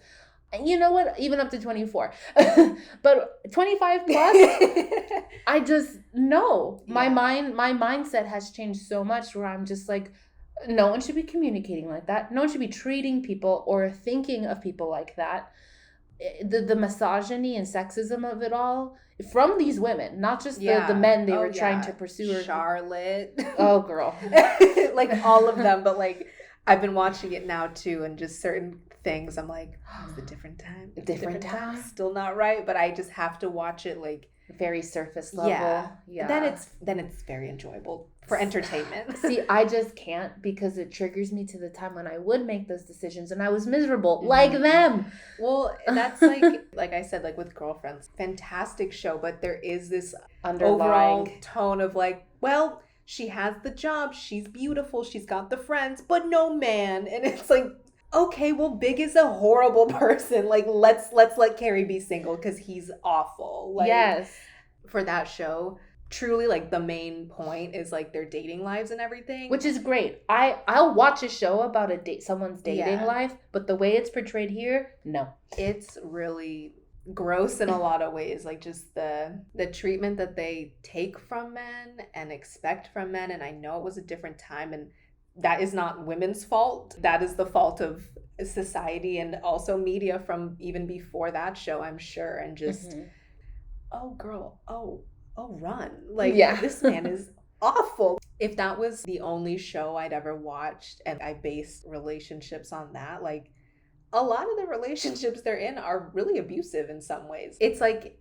And you know what? Even up to 24. But 25 plus, I just, no. My mindset has changed so much where I'm just like, no one should be communicating like that. No one should be treating people or thinking of people like that. The misogyny and sexism of it all from these women, not just the men they were trying to pursue. Charlotte. Oh, girl. Like, all of them. But like, I've been watching it now too, and just certain things I'm like, it's a different time. Different time. Still not right, but I just have to watch it like very surface level. Yeah. Then it's very enjoyable for entertainment. See, I just can't, because it triggers me to the time when I would make those decisions and I was miserable like them. Well, that's like I said, like with Girlfriends, fantastic show, but there is this underlying overall tone of like, well, she has the job, she's beautiful, she's got the friends, but no man. And it's like, okay, well, Big is a horrible person. Like, let's let Carrie be single because he's awful. Like, yes. For that show, truly, like, the main point is like their dating lives and everything, which is great. I'll watch a show about someone's dating life, but the way it's portrayed here, no, it's really gross in a lot of ways. Like, just the treatment that they take from men and expect from men. And I know it was a different time, and that is not women's fault. That is the fault of society and also media from even before that show, I'm sure. And just, oh, girl, oh, run. Like, this man is awful. If that was the only show I'd ever watched and I based relationships on that, like, a lot of the relationships they're in are really abusive in some ways. It's like,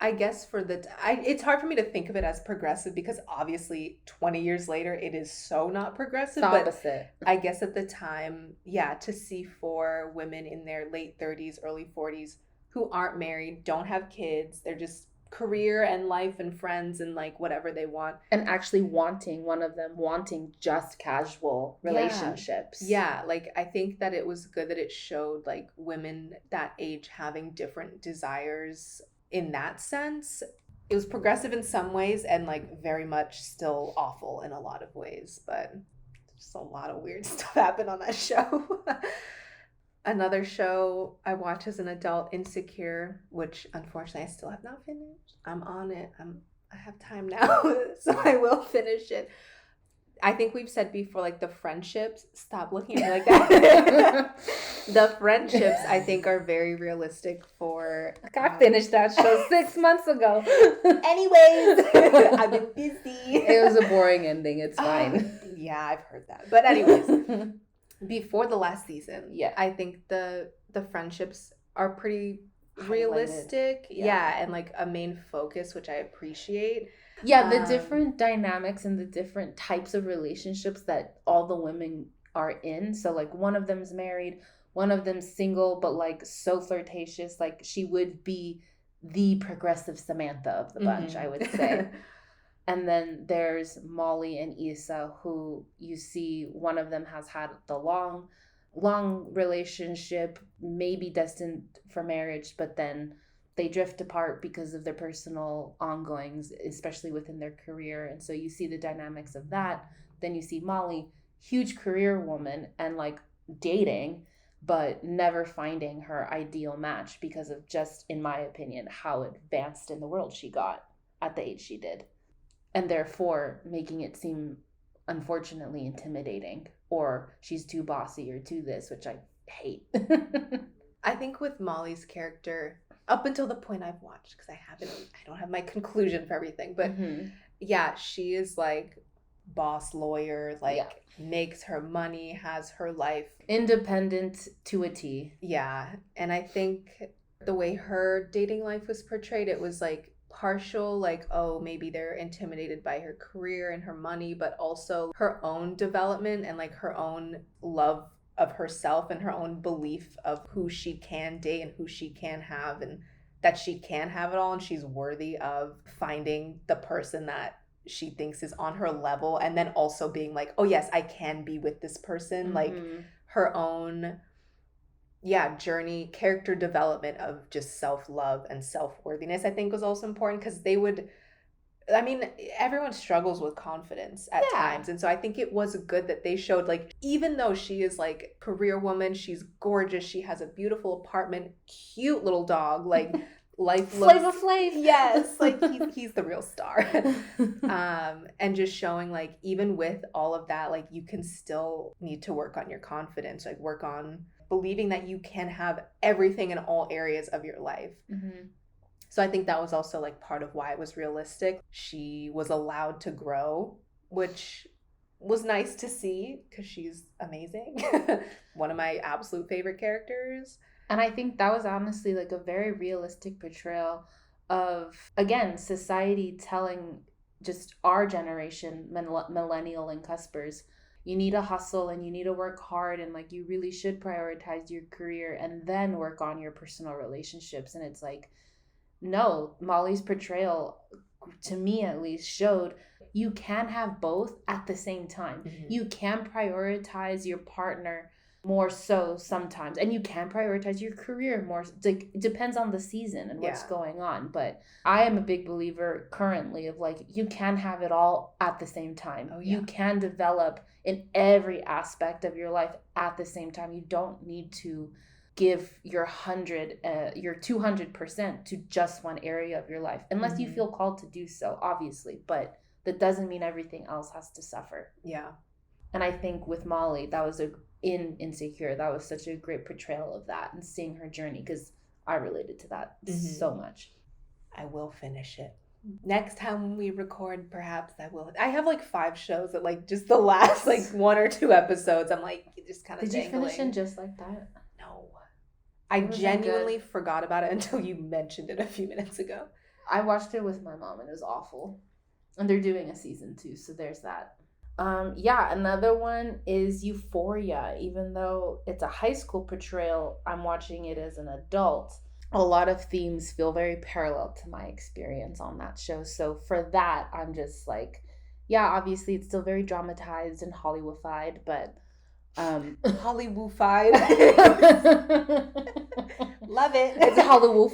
I guess it's hard for me to think of it as progressive because obviously 20 years later, it is so not progressive. It's opposite. But I guess at the time, to see 4 women in their late 30s, early 40s who aren't married, don't have kids, they're just career and life and friends and like whatever they want, and actually one of them wanting just casual relationships. Like, I think that it was good that it showed like women that age having different desires in that sense. It was progressive in some ways and like very much still awful in a lot of ways, but just a lot of weird stuff happened on that show. Another show I watched as an adult, Insecure, which unfortunately I still have not finished. I'm on it. I have time now, so I will finish it. I think we've said before, like, the friendships, stop looking at me like that. The friendships, I think, are very realistic for... I finished that show 6 months ago. Anyways, I've been busy. It was a boring ending. It's fine. Yeah, I've heard that. But anyways... Before the last season, I think the friendships are pretty realistic. And like a main focus, which I appreciate. The different dynamics and the different types of relationships that all the women are in. So like one of them's married, one of them's single, but like so flirtatious. Like she would be the progressive Samantha of the bunch, I would say. And then there's Molly and Issa, who you see one of them has had the long relationship, maybe destined for marriage, but then they drift apart because of their personal ongoings, especially within their career. And so you see the dynamics of that. Then you see Molly. huge career woman and like dating, but never finding her ideal match because of just, in my opinion, how advanced in the world she got at the age she did. And therefore making it seem, unfortunately, intimidating, or she's too bossy or too this, which I hate. I think with Molly's character, up until the point I've watched, because I don't have my conclusion for everything, but yeah, she is like boss lawyer, like makes her money, has her life. Independent to a T. Yeah. And I think the way her dating life was portrayed, it was like partial, like, oh, maybe they're intimidated by her career and her money, but also her own development and like her own love of herself and her own belief of who she can date and who she can have, and that she can have it all and she's worthy of finding the person that she thinks is on her level, and then also being like, oh yes, I can be with this person. Like her own journey, character development of just self-love and self-worthiness, I think was also important, because everyone struggles with confidence at times. And so I think it was good that they showed, like, even though she is like career woman, she's gorgeous, she has a beautiful apartment, cute little dog, like life looks... Flavor Flav. Yes, like he's the real star. And just showing like, even with all of that, like you can still need to work on your confidence, like work on believing that you can have everything in all areas of your life. So I think that was also like part of why it was realistic. She was allowed to grow, which was nice to see because she's amazing. One of my absolute favorite characters. And I think that was honestly like a very realistic portrayal of, again, society telling just our generation, millennial and cuspers, you need to hustle and you need to work hard, and like you really should prioritize your career and then work on your personal relationships. And it's like, no, Molly's portrayal, to me at least, showed you can have both at the same time. You can prioritize your partner more so sometimes, and you can prioritize your career more. Like, it depends on the season and what's going on. But I am a big believer currently of like, you can have it all at the same time. You can develop in every aspect of your life at the same time. You don't need to give your 200% to just one area of your life, unless you feel called to do so, obviously. But that doesn't mean everything else has to suffer. Yeah. And I think with Molly, that was in Insecure, that was such a great portrayal of that, and seeing her journey, because I related to that so much. I will finish it. Next time we record, perhaps I will. I have like 5 shows that like just the last like 1 or 2 episodes, I'm like just kind of Did you finish in Just Like That? No. I genuinely forgot about it until you mentioned it a few minutes ago. I watched it with my mom and it was awful. And they're doing a season 2, so there's that. Another one is Euphoria. Even though it's a high school portrayal, I'm watching it as an adult. A lot of themes feel very parallel to my experience on that show. So for that, I'm just like, obviously it's still very dramatized and Hollywoodified, but Hollywoodified. Love it. It's Hollywood.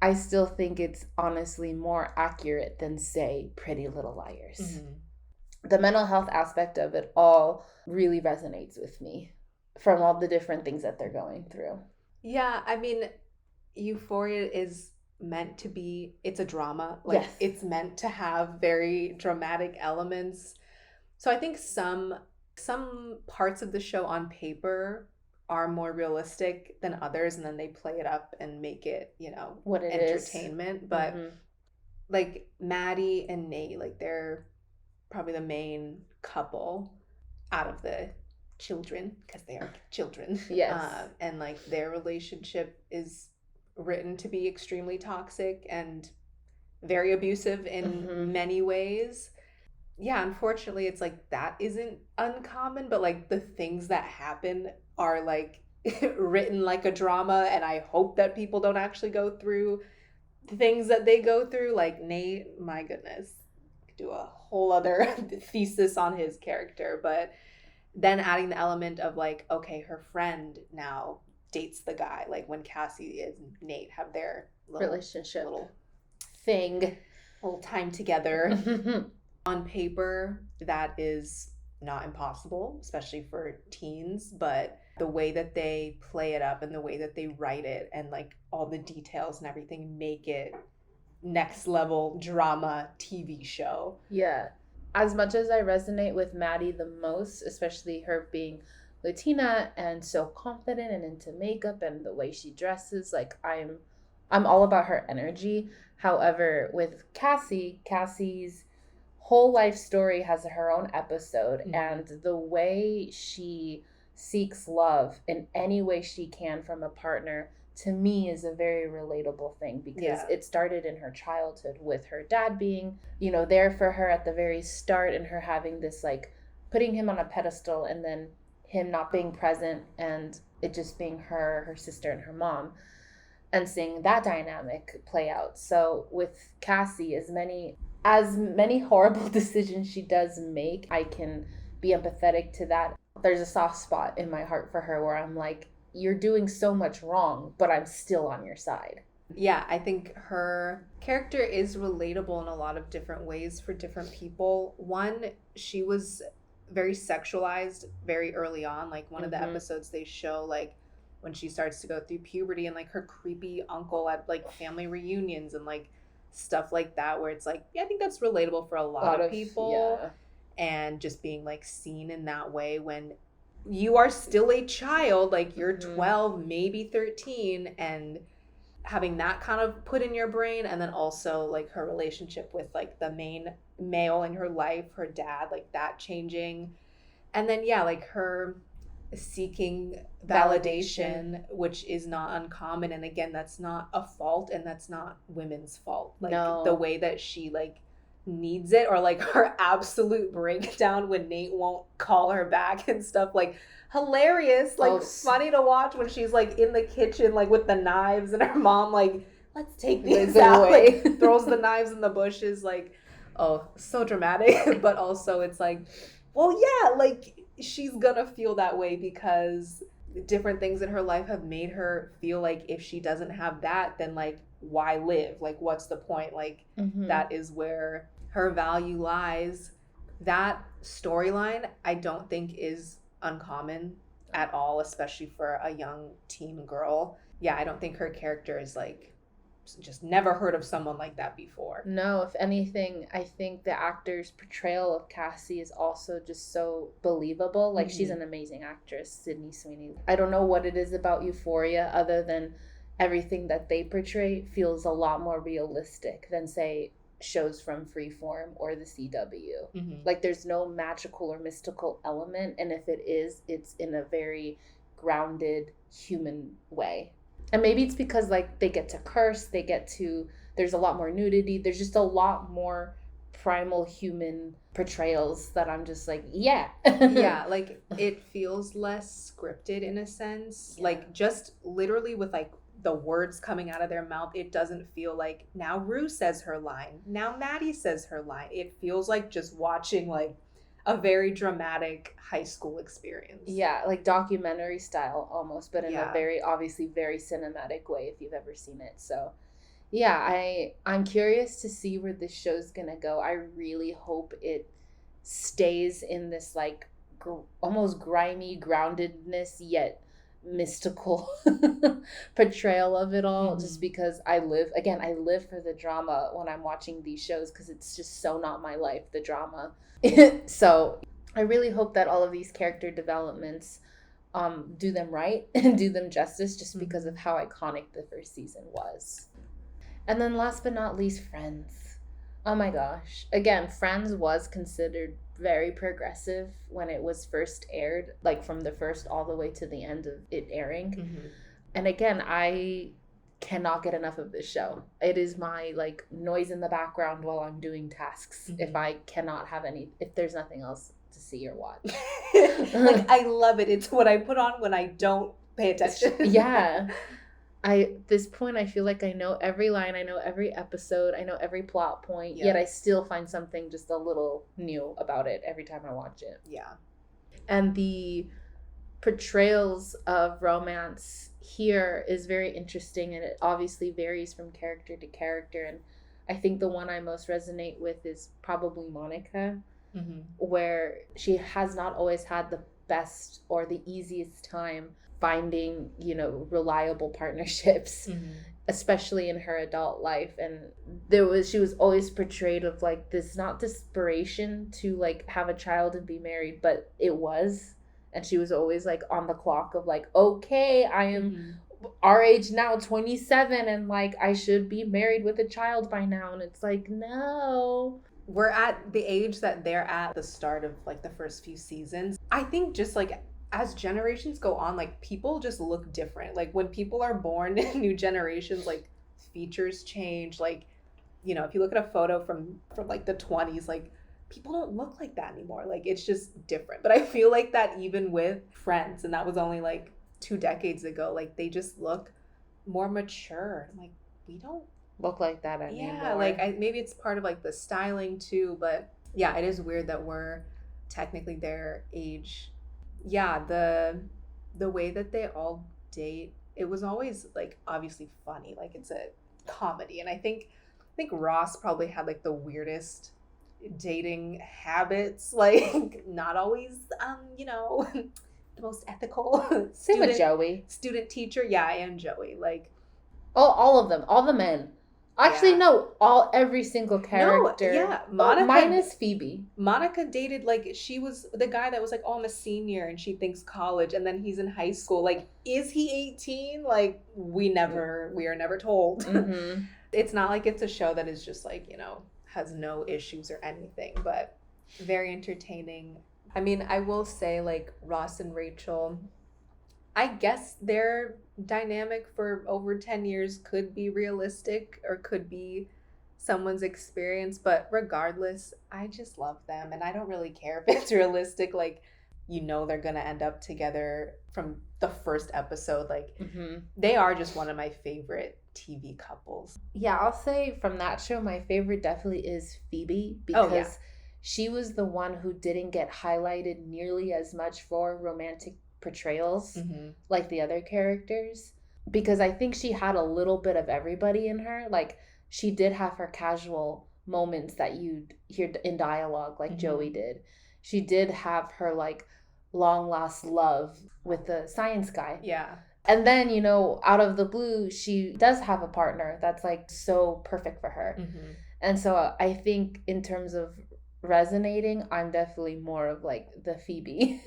I still think it's honestly more accurate than, say, Pretty Little Liars. The mental health aspect of it all really resonates with me from all the different things that they're going through. Yeah, I mean, Euphoria is meant to be, it's a drama. Like, it's meant to have very dramatic elements. So I think some parts of the show on paper are more realistic than others, and then they play it up and make it, what it entertainment. Is. But like Maddie and Nate, like they're probably the main couple out of the children, because they are children. And like their relationship is written to be extremely toxic and very abusive in many ways. Unfortunately, it's like that isn't uncommon, but like the things that happen are like written like a drama, and I hope that people don't actually go through the things that they go through. Like Nate, my goodness, do a whole other thesis on his character. But then adding the element of like, okay, her friend now dates the guy, like when Cassie and Nate have their relationship little thing. little time together. On paper, that is not impossible, especially for teens, but the way that they play it up and the way that they write it and like all the details and everything make it next level drama TV show. Yeah. As much as I resonate with Maddie the most, especially her being Latina and so confident and into makeup and the way she dresses, like I'm all about her energy. However, with Cassie's whole life story has her own episode, and the way she seeks love in any way she can from a partner, to me, is a very relatable thing, because it started in her childhood with her dad being, there for her at the very start, and her having this, like, putting him on a pedestal and then him not being present, and it just being her sister, and her mom, and seeing that dynamic play out. So with Cassie, as many horrible decisions she does make, I can be empathetic to that. There's a soft spot in my heart for her where I'm like, you're doing so much wrong, but I'm still on your side. Yeah, I think her character is relatable in a lot of different ways for different people. One, she was very sexualized very early on. Like one of the episodes they show, like when she starts to go through puberty, and like her creepy uncle at like family reunions and like stuff like that, where it's like, I think that's relatable for a lot of people. Yeah. And just being like seen in that way when you are still a child, like you're 12, maybe 13, and having that kind of put in your brain. And then also like her relationship with like the main male in her life, her dad, like that changing. And then, like her seeking validation, which is not uncommon. And again, that's not a fault, and that's not women's fault. Like the way that she like needs it, or like her absolute breakdown when Nate won't call her back and stuff, like hilarious, like funny to watch when she's like in the kitchen like with the knives, and her mom like, let's take these out, like throws the knives in the bushes, like, oh, so dramatic. But also it's like, well, yeah, like she's gonna feel that way because different things in her life have made her feel like if she doesn't have that, then like why live? Like what's the point? Like that is where her value lies. That storyline I don't think is uncommon at all, especially for a young teen girl. Yeah, I don't think her character is like, just never heard of someone like that before. No, if anything, I think the actor's portrayal of Cassie is also just so believable. Like she's an amazing actress, Sydney Sweeney. I don't know what it is about Euphoria other than everything that they portray feels a lot more realistic than, say, shows from Freeform or the CW. Like there's no magical or mystical element, and if it is, it's in a very grounded human way. And maybe it's because like they get to curse, there's a lot more nudity, there's just a lot more primal human portrayals that I'm just like, yeah, like it feels less scripted in a sense. Like just literally with like the words coming out of their mouth, it doesn't feel like now Rue says her line, now Maddie says her line. It feels like just watching like a very dramatic high school experience. Yeah, like documentary style almost, but in a very, obviously very cinematic way if you've ever seen it. So yeah, I'm curious to see where this show's gonna go. I really hope it stays in this like almost grimy groundedness yet mystical portrayal of it all, just because I live for the drama when I'm watching these shows, because it's just so not my life, the drama. So I really hope that all of these character developments do them right and do them justice, just because of how iconic the first season was. And then last but not least, Friends. Oh my gosh. Again, Friends was considered very progressive when it was first aired, like from the first all the way to the end of it airing. And again, I cannot get enough of this show. It is my like noise in the background while I'm doing tasks. If there's nothing else to see or watch. Like I love it. It's what I put on when I don't pay attention. Yeah. At this point, I feel like I know every line, I know every episode, I know every plot point, yet I still find something just a little new about it every time I watch it. Yeah. And the portrayals of romance here is very interesting, and it obviously varies from character to character. And I think the one I most resonate with is probably Monica, Mm-hmm. where she has not always had the best or the easiest time finding, reliable partnerships, especially in her adult life. And she was always portrayed of like this, not desperation to like have a child and be married, but it was. And she was always like on the clock of like, okay, I am our age now, 27, and like I should be married with a child by now. And it's like, no. We're at the age that they're at the start of like the first few seasons. I think just like as generations go on, like people just look different. Like when people are born in new generations, like features change. Like, if you look at a photo from like the 20s, like people don't look like that anymore. Like it's just different. But I feel like that even with Friends, and that was only like 2 decades ago, like they just look more mature. Like we don't look like that anymore. Yeah, like maybe it's part of like the styling too, but yeah, it is weird that we're technically their age. Yeah, the way that they all date, it was always like obviously funny, like it's a comedy. And I think Ross probably had like the weirdest dating habits, like not always the most ethical. Same with Joey. Student teacher, yeah, and Joey, like all of them, all the men. Actually, no, every single character. No, yeah, Monica, minus Phoebe. Monica dated, like, she was the guy that was like, oh, I'm a senior, and she thinks college, and then he's in high school. Like, is he 18? Like, we are never told. Mm-hmm. It's not like it's a show that is just like, has no issues or anything, but very entertaining. I mean, I will say, like, Ross and Rachel, I guess their dynamic for over 10 years could be realistic or could be someone's experience, but regardless, I just love them and I don't really care if it's realistic. Like, they're gonna end up together from the first episode. Like, they are just one of my favorite TV couples. Yeah, I'll say from that show, my favorite definitely is Phoebe, because she was the one who didn't get highlighted nearly as much for romantic portrayals like the other characters, because I think she had a little bit of everybody in her. Like, she did have her casual moments that you'd hear in dialogue like Joey did. She did have her like long lost love with the science guy. Yeah. And then, out of the blue, she does have a partner that's like so perfect for her. And so I think in terms of resonating, I'm definitely more of like the Phoebe.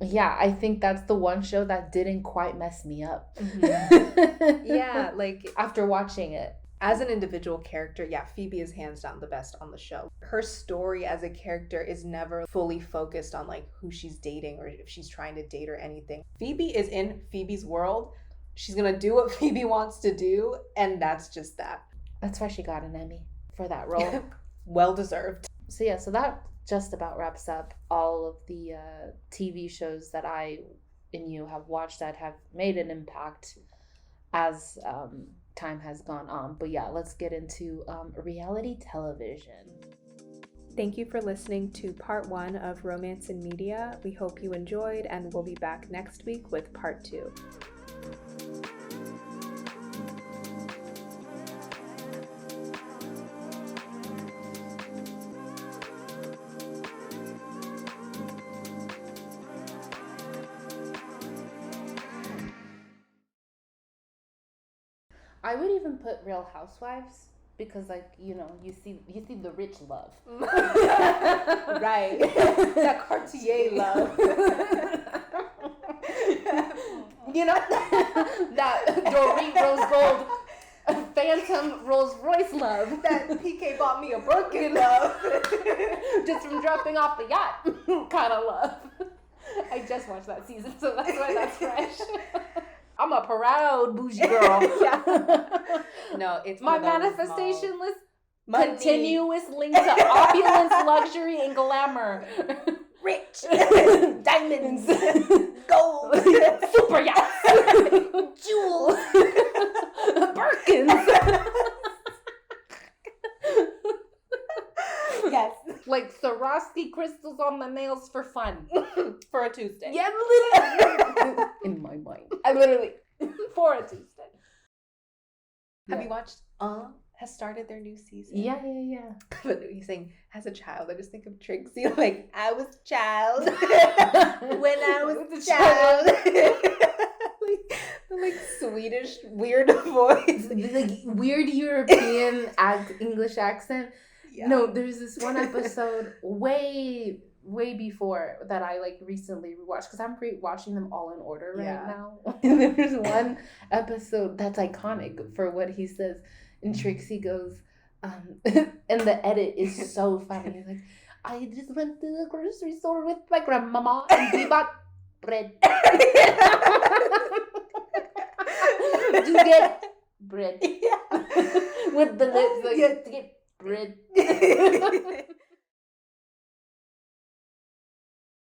Yeah, I think that's the one show that didn't quite mess me up. Yeah, like after watching it. As an individual character, yeah, Phoebe is hands down the best on the show. Her story as a character is never fully focused on like who she's dating or if she's trying to date or anything. Phoebe is in Phoebe's world. She's gonna do what Phoebe wants to do, and that's just that. That's why she got an Emmy for that role. Well deserved. So yeah, so that just about wraps up all of the TV shows that I and you have watched that have made an impact as time has gone on. But yeah, let's get into reality television. Thank you for listening to part 1 of Romance in Media. We hope you enjoyed, and we'll be back next week with part 2. I would even put Real Housewives, because like, you see the rich love. Right. That Cartier love. That Doreen Rose Gold Phantom Rolls Royce love. That PK bought me a Birkin love. Just from dropping off the yacht kind of love. I just watched that season, so that's why that's fresh. I'm a proud bougie girl. Yeah. No, it's my manifestation list. Continuous link to opulence, luxury, and glamour. Rich. Diamonds. Gold. Super yachts. Jewels. Birkins. Yes. Like Swarovski crystals on the nails for fun. For a Tuesday. Yeah, literally. In my mind. I literally. For a Tuesday. Have you watched has started their new season. Yeah. But he's saying, as a child, I just think of Trixie like, I was a child when I was a child. the Swedish weird voice. The weird European English accent. Yeah. No, there's this one episode way before that I recently rewatched because I'm watching them all in order right now. And there's one episode that's iconic for what he says, and Trixie goes, and the edit is so funny. He's like, I just went to the grocery store with my grandmama and we bought bread. To get bread. Yeah. With the lips to get bread.